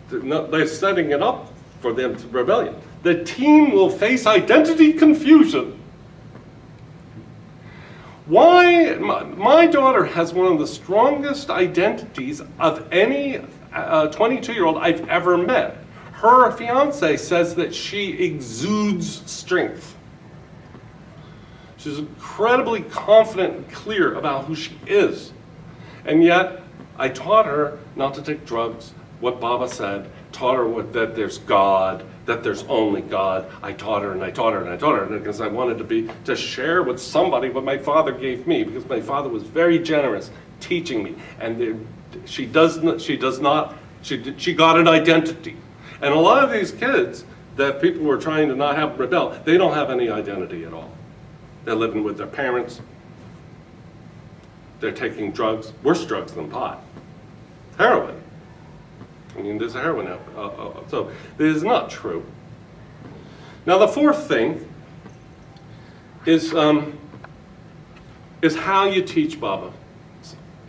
they're setting it up for them to rebellion. The teen will face identity confusion. Why? My daughter has one of the strongest identities of any 22-year-old I've ever met. Her fiance says that she exudes strength. She's incredibly confident and clear about who she is. And yet, I taught her not to take drugs, what Baba said, taught her that there's God, that there's only God. I taught her and I taught her and I taught her because I wanted to share with somebody what my father gave me, because my father was very generous teaching me. And she got an identity. And a lot of these kids that people were trying to not have rebel, they don't have any identity at all. They're living with their parents. They're taking drugs, worse drugs than pot. Heroin. I mean, there's a heroin out. So this is not true. Now the fourth thing is how you teach Baba's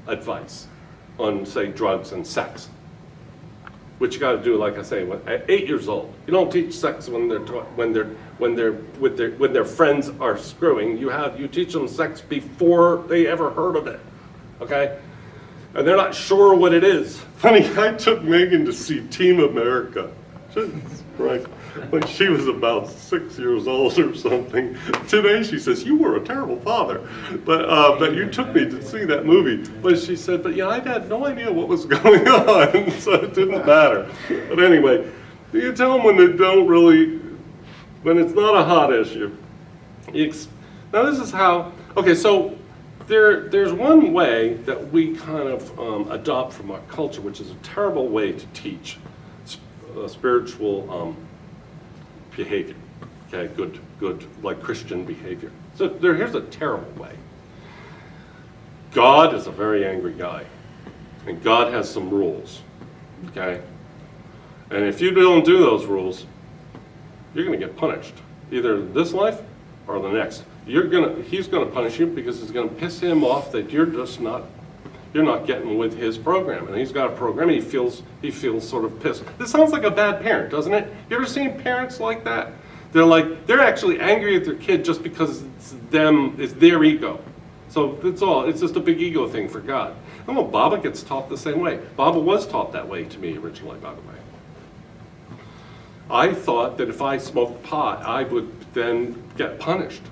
advice on, say, drugs and sex. Which you got to do, like I say, at 8 years old. You don't teach sex when their friends are screwing. You teach them sex before they ever heard of it, okay? And they're not sure what it is. Funny, I took Megan to see Team America. Jesus Christ. When she was about 6 years old or something. Today she says, "You were a terrible father." But you took me to see that movie. But she said, "But yeah, I had no idea what was going on," so it didn't matter. But anyway, you tell them when they don't really, when it's not a hot issue. Now this is how, okay, so there's one way that we kind of adopt from our culture, which is a terrible way to teach spiritual behavior, okay, good, like Christian behavior. So here's a terrible way. God is a very angry guy, and God has some rules, okay? And if you don't do those rules, you're gonna get punished, either this life or the next. He's gonna punish you because it's gonna piss him off that you're not getting with his program, and he's got a program. And he feels sort of pissed. This sounds like a bad parent, doesn't it? You ever seen parents like that? They're actually angry at their kid just because it's their ego. So it's just a big ego thing for God. And well, Baba gets taught the same way. Baba was taught that way to me originally, by the way. I thought that if I smoked pot, I would then get punished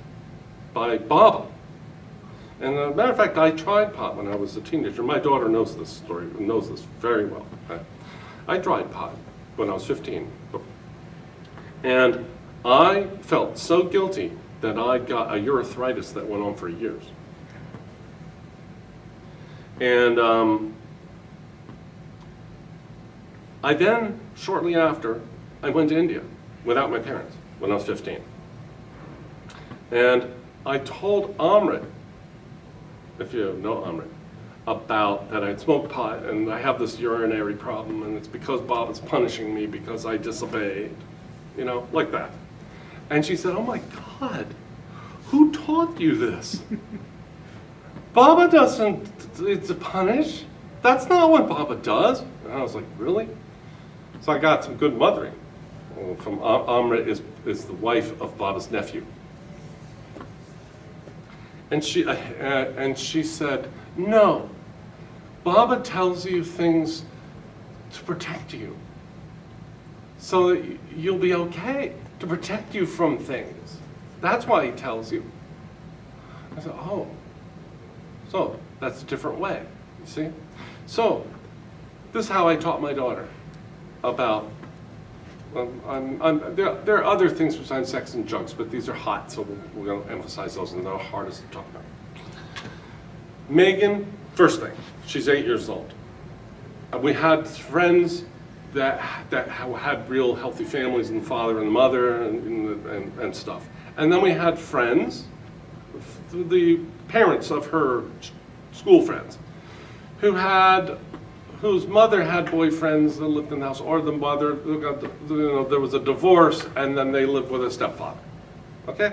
by Baba. And as a matter of fact, I tried pot when I was a teenager. My daughter knows this story, knows this very well. Okay? I tried pot when I was 15. And I felt so guilty that I got a urethritis that went on for years. And I then, shortly after, I went to India without my parents when I was 15. And I told Amrit, if you know Amrit, about that I'd smoked pot and I have this urinary problem and it's because Baba's punishing me because I disobeyed, you know, like that. And she said, "Oh my God, who taught you this? Baba doesn't punish. That's not what Baba does." And I was like, "Really?" So I got some good mothering from Amrit is the wife of Baba's nephew. And she said, "No, Baba tells you things to protect you, so that you'll be okay, to protect you from things. That's why he tells you." I said, "Oh, so that's a different way, you see?" So this is how I taught my daughter about, there are other things besides sex and drugs, but these are hot, so we're going to emphasize those, and they're the hardest to talk about. Megan, first thing, she's 8 years old. We had friends that had real healthy families, and the father and the mother and stuff. And then we had friends, the parents of her school friends, whose mother had boyfriends that lived in the house, or the mother, there was a divorce, and then they lived with a stepfather, okay?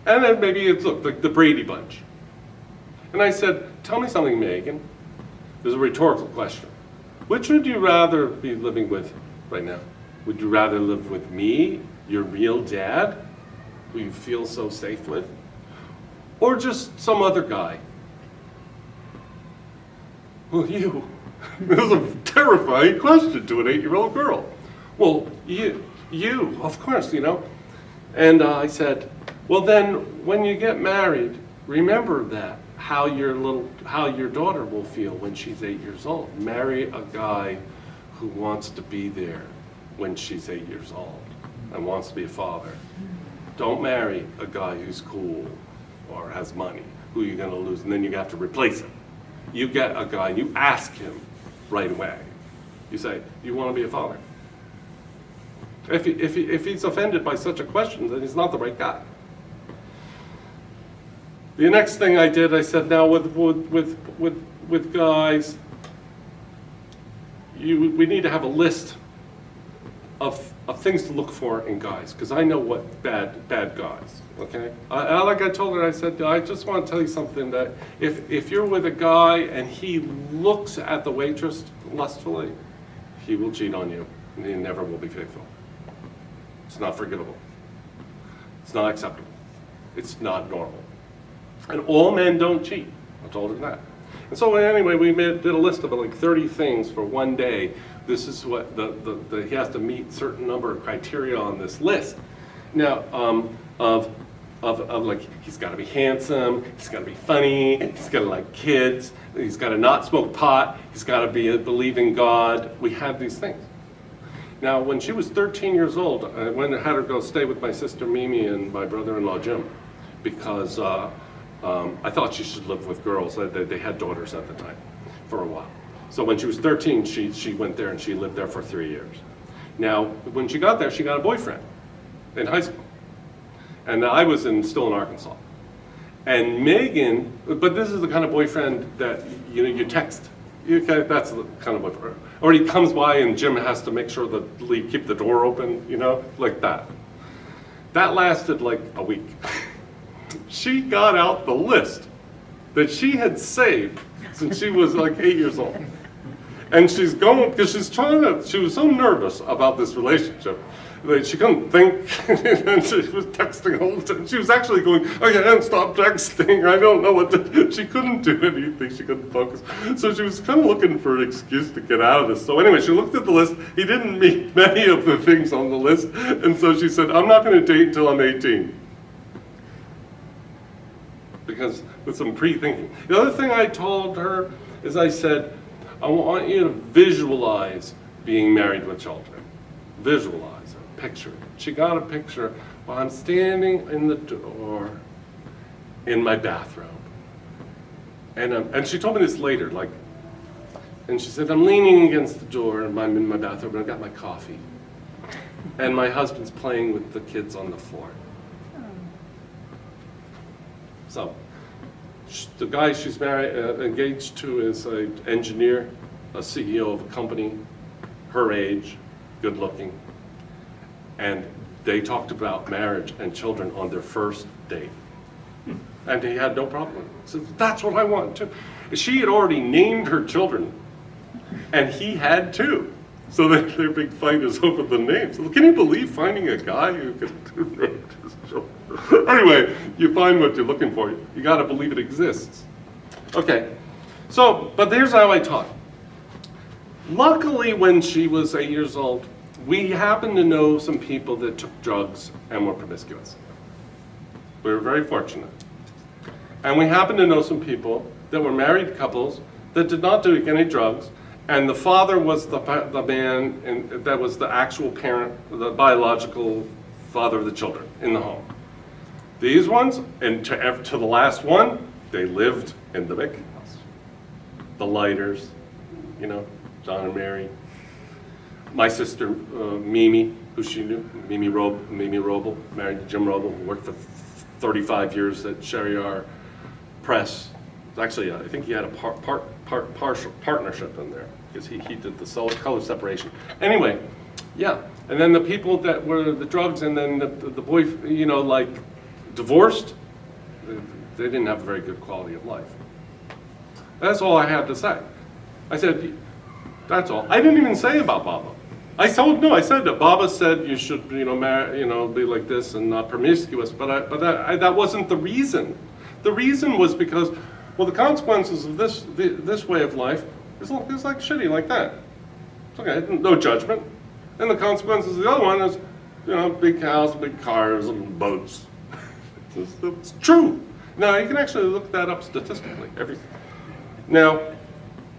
And then maybe it's, look, like the Brady Bunch. And I said, "Tell me something, Megan." It was a rhetorical question. Which would you rather be living with right now? Would you rather live with me, your real dad, who you feel so safe with, or just some other guy? Well, you. It was a terrifying question to an 8-year-old girl. Well, you, of course, you know. And I said, well then, when you get married, remember that, how your daughter will feel when she's 8 years old. Marry a guy who wants to be there when she's 8 years old and wants to be a father. Don't marry a guy who's cool or has money, who you're gonna lose, and then you have to replace him. You get a guy, you ask him right away. You say, you wanna be a father? If he's offended by such a question, then he's not the right guy. The next thing I did, I said, now with guys, we need to have a list of things to look for in guys, because I know what bad guys, okay? Like I told her, I said, I just want to tell you something, that if you're with a guy and he looks at the waitress lustfully, he will cheat on you, and he never will be faithful. It's not forgivable. It's not acceptable. It's not normal. And all men don't cheat. I told her that. And so anyway, we did a list of like 30 things for one day. This is what he has to meet certain number of criteria on this list. Now, of like, he's got to be handsome, he's got to be funny, he's got to like kids, he's got to not smoke pot, he's got to believe in God. We had these things. Now, when she was 13 years old, I had her go stay with my sister Mimi and my brother-in-law Jim, because I thought she should live with girls. They had daughters at the time for a while. So when she was 13, she went there and she lived there for 3 years. Now, when she got there, she got a boyfriend in high school. And I was still in Arkansas. And Megan, but this is the kind of boyfriend that you text. That's the kind of boyfriend. Or he comes by and Jim has to make sure that keep the door open, like that. That lasted like a week. She got out the list that she had saved since she was like 8 years old. And she's going, because she was so nervous about this relationship that she couldn't think, and she was texting all the time. She was actually going, I can't stop texting, I don't know what to do. She couldn't do anything, she couldn't focus. So she was kind of looking for an excuse to get out of this. So anyway, she looked at the list. He didn't meet many of the things on the list, and so she said, I'm not going to date until I'm 18. Because with some pre-thinking. The other thing I told her is I said, I want you to visualize being married with children. Visualize it, picture it. She got a picture while I'm standing in the door in my bathrobe. And she told me this later, and she said, I'm leaning against the door and I'm in my bathrobe and I've got my coffee. And my husband's playing with the kids on the floor. So, the guy she's engaged to is an engineer, a CEO of a company, her age, good looking. And they talked about marriage and children on their first date. And he had no problem. He said, that's what I want too. She had already named her children, and he had too. So their big fight is over the names. Can you believe finding a guy who could name his children? Anyway, you find what you're looking for. You got to believe it exists. Okay, so, but here's how I taught. Luckily, when she was 8 years old, we happened to know some people that took drugs and were promiscuous. We were very fortunate. And we happened to know some people that were married couples that did not do any drugs, and the father was the man, and that was the actual parent, the biological father of the children in the home. These ones, and to the last one, they lived in the big house. The Lighters, John and Mary. My sister, Mimi, who she knew, Mimi Roble, married to Jim Roble, who worked for 35 years at Sheriar Press. Actually, I think he had a partial partnership in there, because he did the color separation. Anyway, yeah, and then the people that were the drugs, and then the boy, divorced, they didn't have a very good quality of life. That's all I had to say. I said, that's all. I didn't even say about Baba. I said that Baba said you should, be like this and not promiscuous, but that wasn't the reason. The reason was because, well, the consequences of this way of life is like shitty, like that. It's okay, no judgment. And the consequences of the other one is, big house, big cars, and boats. It's true. Now, you can actually look that up statistically. Now,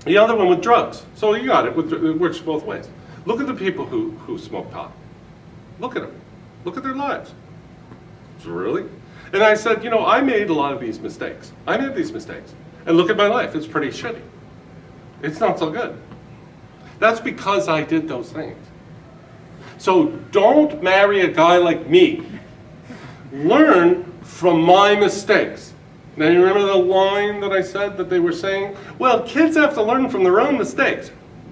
the other one with drugs. So you got it. It works both ways. Look at the people who smoke pot. Look at them. Look at their lives. Really? And I said, I made a lot of these mistakes. I made these mistakes. And look at my life. It's pretty shitty. It's not so good. That's because I did those things. So don't marry a guy like me. Learn from my mistakes. Now, you remember the line that I said that they were saying? Well, kids have to learn from their own mistakes.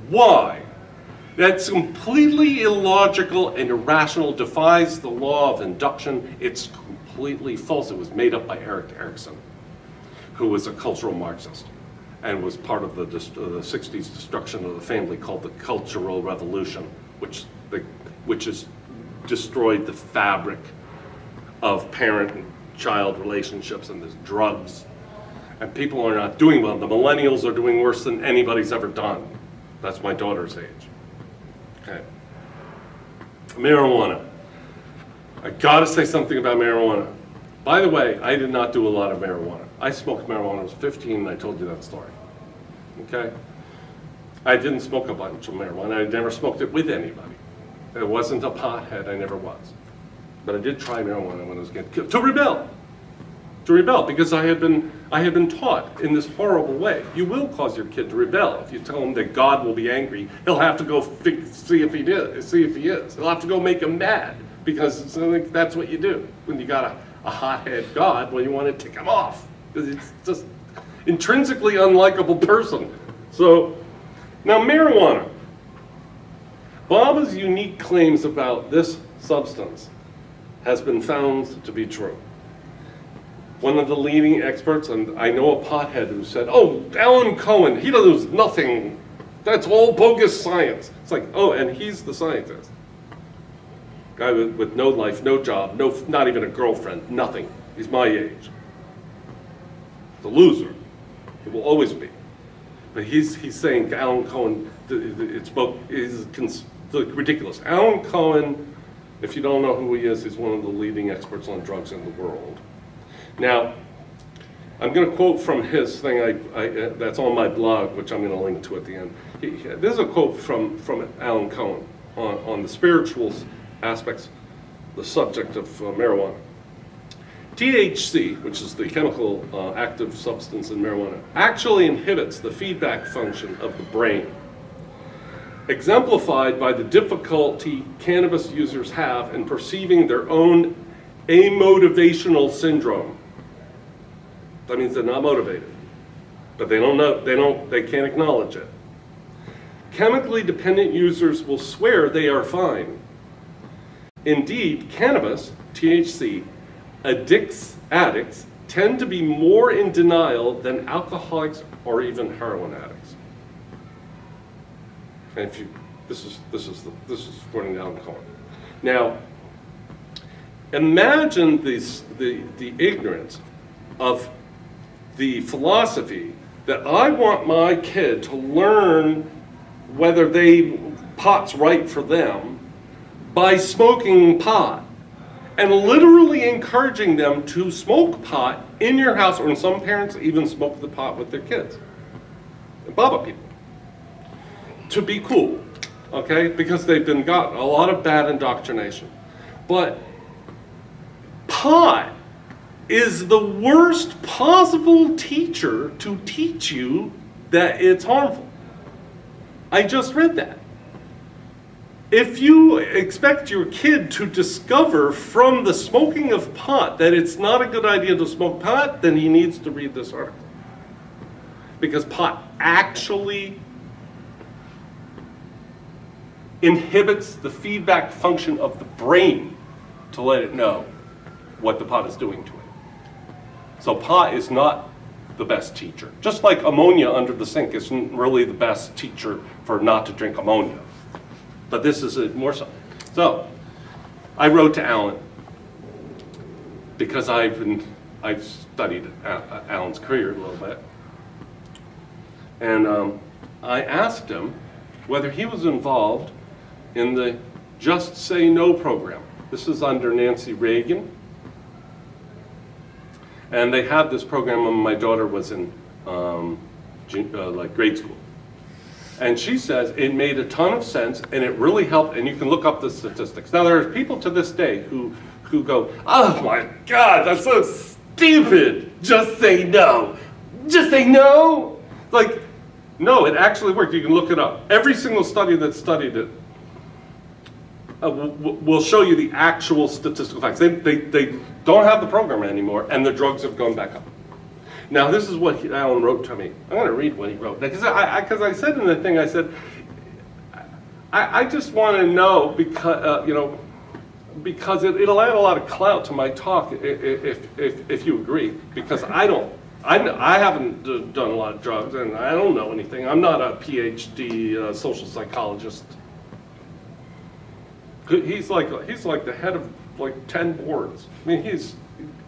Why? That's completely illogical and irrational, defies the law of induction. It's completely false. It was made up by Erik Erikson, who was a cultural Marxist and was part of the 60s destruction of the family called the Cultural Revolution, which has destroyed the fabric of parent and child relationships, and there's drugs. And people are not doing well. The millennials are doing worse than anybody's ever done. That's my daughter's age. Okay. Marijuana. I gotta say something about marijuana. By the way, I did not do a lot of marijuana. I smoked marijuana when I was 15, and I told you that story. Okay? I didn't smoke a bunch of marijuana. I never smoked it with anybody. I wasn't a pothead, I never was. But I did try marijuana when I was a kid, to rebel, because I had been taught in this horrible way. You will cause your kid to rebel if you tell him that God will be angry. He'll have to go see if he is. He'll have to go make him mad, because that's what you do when you got a hothead God. Well, you want to tick him off because it's just intrinsically unlikable person. So now marijuana. Baba's unique claims about this substance has been found to be true. One of the leading experts, and I know a pothead who said, oh, Alan Cohen, he does nothing. That's all bogus science. It's like, oh, and he's the scientist. Guy with no life, no job, not even a girlfriend, nothing. He's my age. The loser. He will always be. But he's saying Alan Cohen, is ridiculous. Alan Cohen, if you don't know who he is, he's one of the leading experts on drugs in the world. Now, I'm going to quote from his thing that's on my blog, which I'm going to link to at the end. This is a quote from Alan Cohen on the spiritual aspects, the subject of marijuana. THC, which is the chemical active substance in marijuana, actually inhibits the feedback function of the brain, exemplified by the difficulty cannabis users have in perceiving their own amotivational syndrome. That means they're not motivated, but they can't acknowledge it. Chemically dependent users will swear they are fine. Indeed, cannabis, THC, addicts tend to be more in denial than alcoholics or even heroin addicts. And this is according to Alan Cohen. Now, imagine the ignorance of the philosophy that I want my kid to learn whether pot's right for them by smoking pot, and literally encouraging them to smoke pot in your house, or some parents even smoke the pot with their kids. Baba people. To be cool, okay? Because they've got a lot of bad indoctrination. But pot is the worst possible teacher to teach you that it's harmful. I just read that. If you expect your kid to discover from the smoking of pot that it's not a good idea to smoke pot, then he needs to read this article. Because pot actually inhibits the feedback function of the brain to let it know what the pot is doing to it. So pot is not the best teacher. Just like ammonia under the sink isn't really the best teacher for not to drink ammonia. But this is more so. So I wrote to Alan because I've studied Alan's career a little bit. And I asked him whether he was involved in the Just Say No program. This is under Nancy Reagan. And they had this program when my daughter was in like grade school. And she says it made a ton of sense and it really helped, and you can look up the statistics. Now there are people to this day who go, oh my God, that's so stupid. Just say no. Just say no. Like, no, it actually worked. You can look it up. Every single study that studied it will show you the actual statistical facts. They don't have the program anymore, and the drugs have gone back up. Now, this is what Alan wrote to me. I'm going to read what he wrote. Because I said in the thing, I said, I just want to know because, because it'll add a lot of clout to my talk if you agree. Because I haven't done a lot of drugs, and I don't know anything. I'm not a PhD social psychologist. He's like the head of like 10 boards. I mean,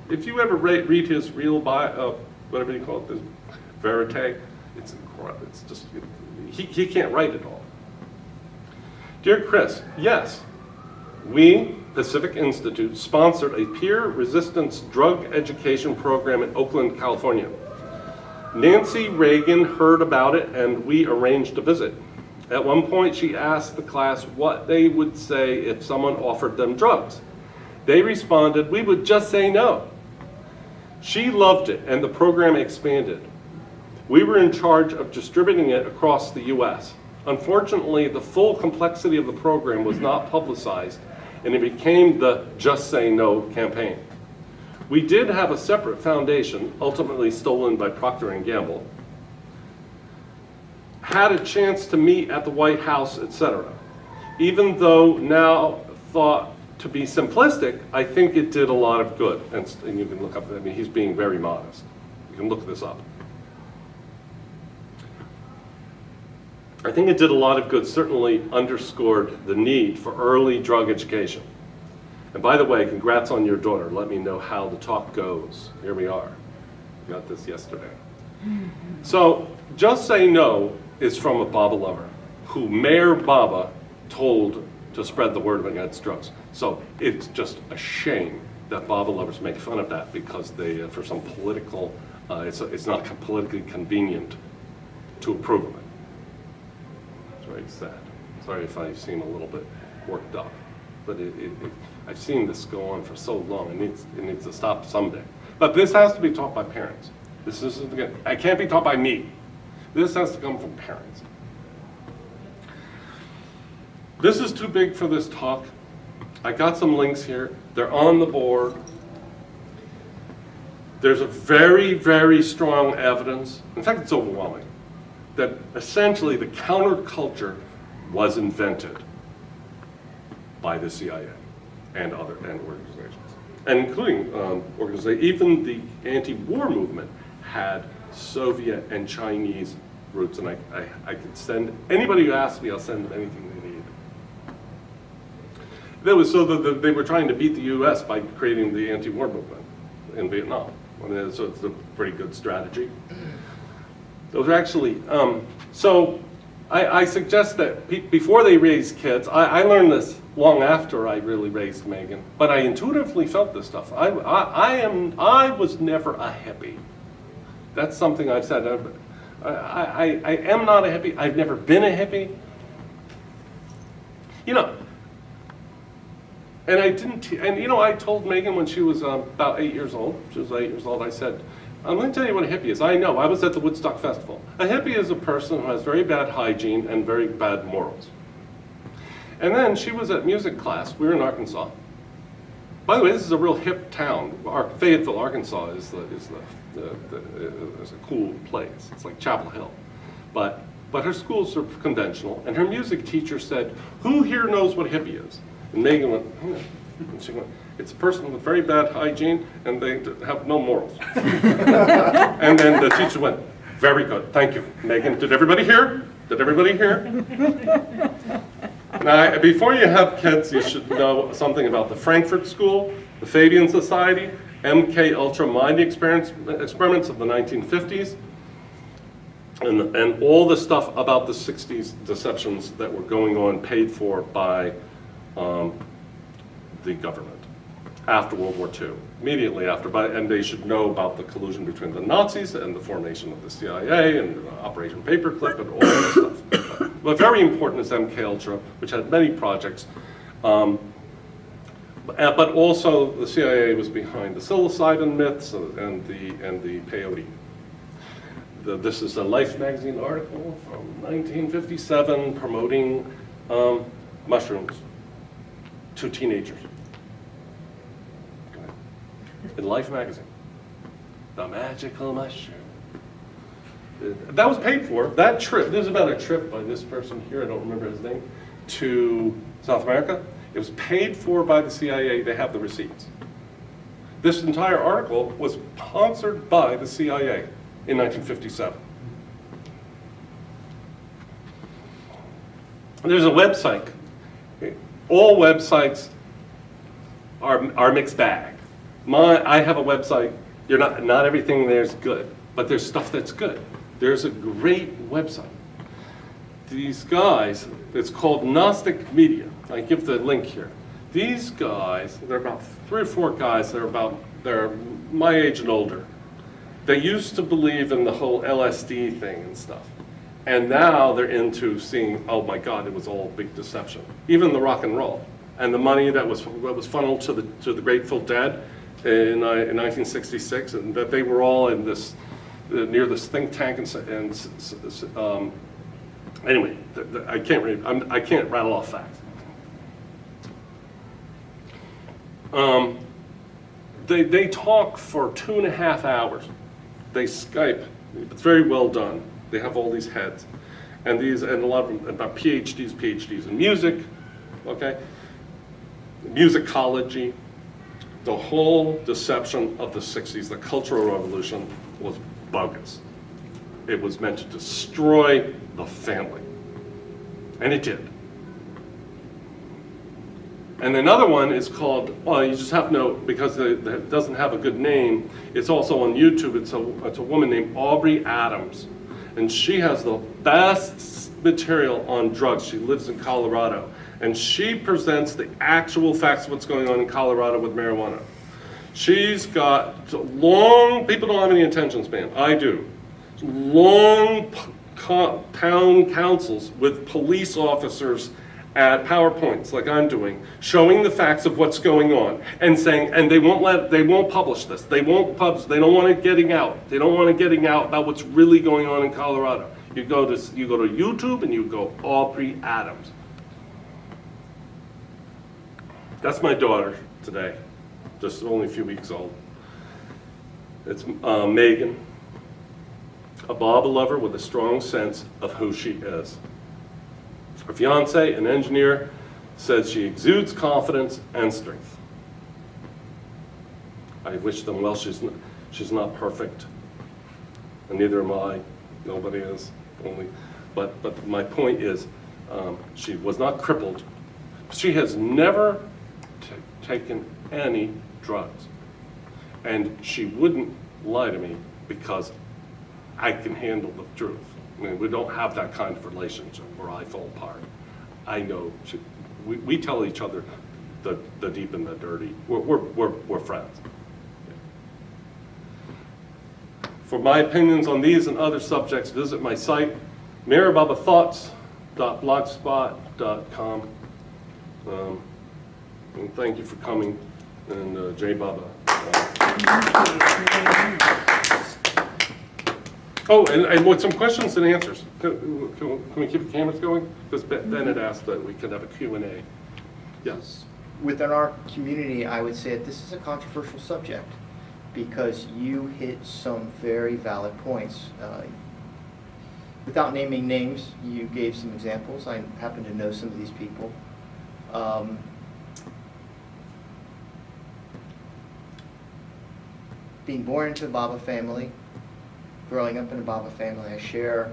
if you ever read his real bio, whatever you call it, this verite, it's incredible. It's just, he can't write it all. Dear Chris, yes, we, Pacific Institute, sponsored a peer resistance drug education program in Oakland, California. Nancy Reagan heard about it and we arranged a visit. At one point, she asked the class what they would say if someone offered them drugs. They responded, we would just say no. She loved it, and the program expanded. We were in charge of distributing it across the U.S. Unfortunately, the full complexity of the program was not publicized, and it became the Just Say No campaign. We did have a separate foundation, ultimately stolen by Procter & Gamble, had a chance to meet at the White House, etc. Even though now thought to be simplistic, I think it did a lot of good. And you can look up, I mean, he's being very modest. You can look this up. I think it did a lot of good, certainly underscored the need for early drug education. And by the way, congrats on your daughter. Let me know how the talk goes. Here we are. Got this yesterday. So, Just Say No is from a Baba lover who Mayor Baba told to spread the word against drugs. So it's just a shame that Baba lovers make fun of that because they, for some political, it's not politically convenient to approve of it. It's very sad. Sorry if I seem a little bit worked up, but I've seen this go on for so long. It needs to stop someday. But this has to be taught by parents. This isn't, again, it can't be taught by me. This has to come from parents. This is too big for this talk. I got some links here. They're on the board. There's a very, very strong evidence, in fact it's overwhelming, that essentially the counterculture was invented by the CIA and other organizations. And including organizations, even the anti-war movement had Soviet and Chinese roots, and I could send, anybody who asks me, I'll send them anything they need. That was so that they were trying to beat the US by creating the anti-war movement in Vietnam. I mean, so it's a pretty good strategy. Those are actually, so I suggest that before they raise kids, I learned this long after I really raised Megan, but I intuitively felt this stuff. I was never a hippie. That's something I've said. I am not a hippie. I've never been a hippie. You know, and I didn't, and you know, I told Megan when she was about 8 years old, she was 8 years old, I said, I'm going to tell you what a hippie is. I know, I was at the Woodstock Festival. A hippie is a person who has very bad hygiene and very bad morals. And then she was at music class. We were in Arkansas. By the way, this is a real hip town. Fayetteville, Arkansas is a cool place. It's like Chapel Hill. But her schools are conventional, and her music teacher said, who here knows what a hippie is? And Megan went, and she went, it's a person with very bad hygiene, and they have no morals. And then the teacher went, very good, thank you. Megan, did everybody hear? Did everybody hear? And Now, before you have kids, you should know something about the Frankfurt School, the Fabian Society, MK Ultra mind experiments of the 1950s, and all the stuff about the 60s deceptions that were going on paid for by the government after World War II, immediately after, and they should know about the collusion between the Nazis and the formation of the CIA and Operation Paperclip and all that stuff. But very important is MK Ultra, which had many projects. But also the CIA was behind the psilocybin myths and the peyote. This is a Life magazine article from 1957 promoting mushrooms to teenagers. In Life magazine, the magical mushroom. That was paid for. That trip, there's about a trip by this person here, I don't remember his name, to South America. It was paid for by the CIA. They have the receipts. This entire article was sponsored by the CIA in 1957. There's a website. All websites are mixed bag. I have a website. Not everything there is good, but there's stuff that's good. There's a great website. These guys, it's called Gnostic Media. I give the link here. These guys, they're about 3 or 4 guys. They're my age and older. They used to believe in the whole LSD thing and stuff, and now they're into seeing, oh my God, it was all big deception. Even the rock and roll and the money that was funneled to the Grateful Dead in 1966, and that they were all in this near this think tank anyway, I can't rattle off facts. They talk for 2.5 hours. They Skype. It's very well done. They have all these heads, and a lot of them about PhDs in music, okay, musicology. The whole deception of the 60s, the Cultural Revolution, was bogus. It was meant to destroy the family, and it did. And another one is called, well, you just have to know, because it doesn't have a good name, it's also on YouTube. It's a woman named Aubrey Adams, and she has the best material on drugs. She lives in Colorado, and she presents the actual facts of what's going on in Colorado with marijuana. She's got people don't have any attention span. I do. Long town councils with police officers at PowerPoints, like I'm doing, showing the facts of what's going on, and saying, and they won't publish this. They don't want it getting out. They don't want it getting out about what's really going on in Colorado. You go to YouTube and you go Aubrey Adams. That's my daughter today, just only a few weeks old. It's Megan, a Bible lover with a strong sense of who she is. Her fiance, an engineer, says she exudes confidence and strength. I wish them well. She's not perfect, and neither am I. Nobody is. But my point is, she was not crippled. She has never taken any drugs, and she wouldn't lie to me because I can handle the truth. I mean, we don't have that kind of relationship where I fall apart. I know we tell each other the deep and the dirty. We're friends. For my opinions on these and other subjects, visit my site, mirababathoughts.blogspot.com. And thank you for coming, and Jai Baba. Oh, and with some questions and answers. Can we keep the cameras going? Because Ben had asked that we could have a Q&A. Yes. Within our community, I would say that this is a controversial subject because you hit some very valid points. Without naming names, you gave some examples. I happen to know some of these people. Being born into the Baba family, growing up in a Baba family, I share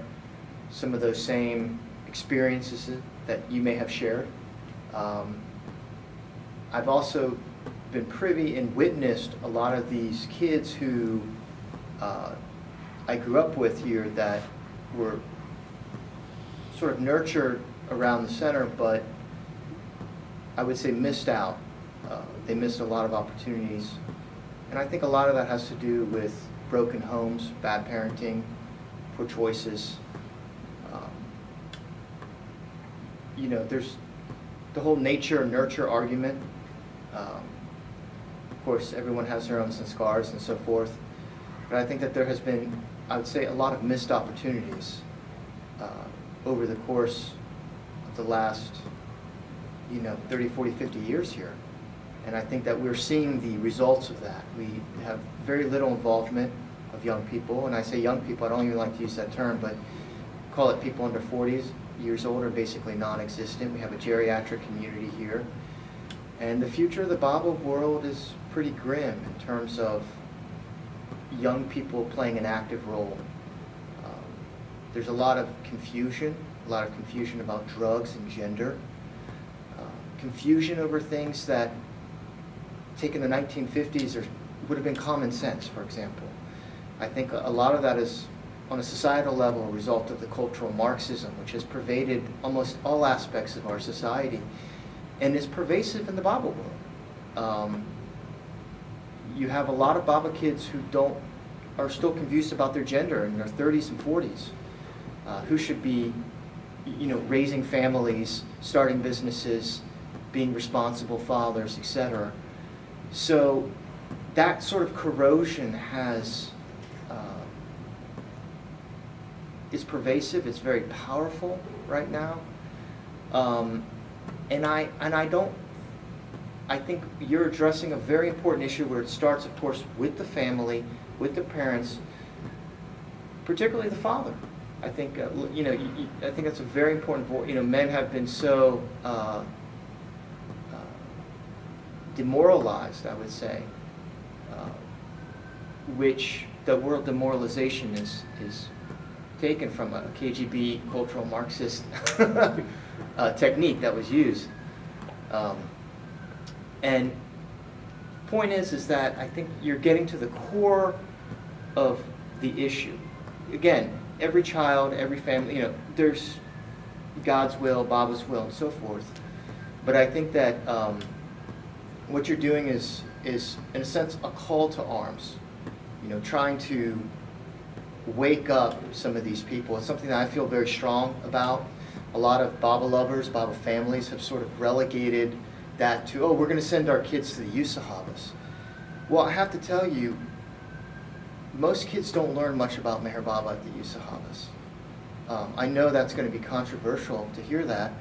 some of those same experiences that you may have shared. I've also been privy and witnessed a lot of these kids who I grew up with here that were sort of nurtured around the center, but I would say missed out. They missed a lot of opportunities. And I think a lot of that has to do with broken homes, bad parenting, poor choices. You know, there's the whole nature-nurture argument. Of course, everyone has their own scars and so forth. But I think that there has been, I would say, a lot of missed opportunities over the course of the last, 30, 40, 50 years here. And I think that we're seeing the results of that. We have very little involvement of young people. And I say young people, I don't even like to use that term, but call it people under 40 years old are basically non-existent. We have a geriatric community here. And the future of the Bible world is pretty grim in terms of young people playing an active role. There's a lot of confusion about drugs and gender, confusion over things that, taken the 1950s, would have been common sense, for example. I think a lot of that is, on a societal level, a result of the cultural Marxism, which has pervaded almost all aspects of our society and is pervasive in the Bible world. You have a lot of Bible kids who are still confused about their gender in their 30s and 40s, who should be, raising families, starting businesses, being responsible fathers, etc. So that sort of corrosion is pervasive. It's very powerful right now, and I think you're addressing a very important issue where it starts, of course, with the family, with the parents, particularly the father. I think I think that's a very important point. Men have been so demoralized, I would say, which the word demoralization is taken from a KGB cultural Marxist technique that was used. And point is that I think you're getting to the core of the issue. Again, every child, every family, there's God's will, Baba's will, and so forth. But I think that what you're doing is in a sense a call to arms. Trying to wake up some of these people. It's something that I feel very strong about. A lot of Baba lovers, Baba families have sort of relegated that to, we're going to send our kids to the Usahavas. Well, I have to tell you, most kids don't learn much about Meher Baba at the Usahavas. I know that's going to be controversial to hear that.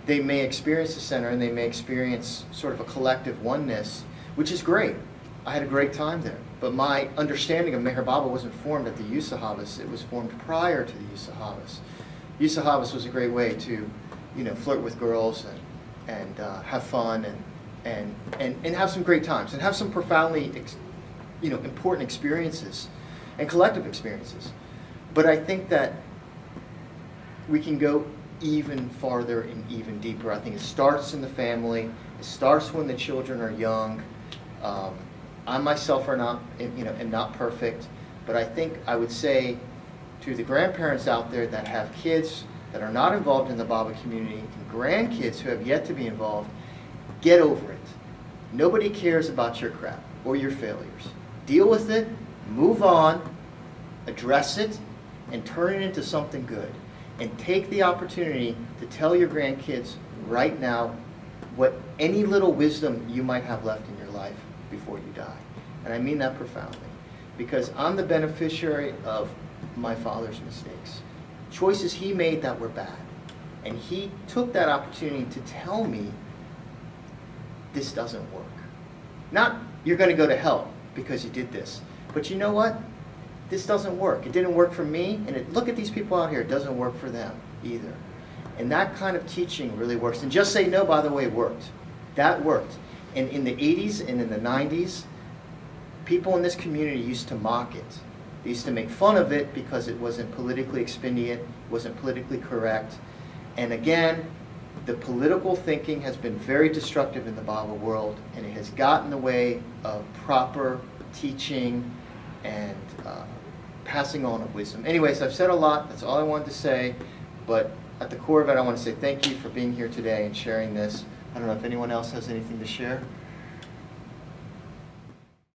They may experience the center and they may experience sort of a collective oneness, which is great. I had a great time there. But my understanding of Meher Baba wasn't formed at the Usahavas. It was formed prior to the Usahavas. Usahavas was a great way to, flirt with girls and have fun and have some great times and have some profoundly, important experiences and collective experiences. But I think that we can go even farther and even deeper. I think it starts in the family. It starts when the children are young. I myself am not perfect, but I think I would say to the grandparents out there that have kids that are not involved in the Baba community and grandkids who have yet to be involved, get over it. Nobody cares about your crap or your failures. Deal with it, move on, address it, and turn it into something good. And take the opportunity to tell your grandkids right now what any little wisdom you might have left in your life before you die. And I mean that profoundly, because I'm the beneficiary of my father's mistakes. Choices he made that were bad. And he took that opportunity to tell me, this doesn't work. Not, you're going to go to hell because you did this. But you know what? This doesn't work. It didn't work for me, and look at these people out here. It doesn't work for them either. And that kind of teaching really works. And Just Say No, by the way, worked. That worked. And in the 80s and in the 90s, people in this community used to mock it. They used to make fun of it because it wasn't politically expedient, it wasn't politically correct. And again, the political thinking has been very destructive in the Bible world, and it has gotten in the way of proper teaching and passing on of wisdom. Anyways, I've said a lot. That's all I wanted to say. But at the core of it, I want to say thank you for being here today and sharing this. I don't know if anyone else has anything to share.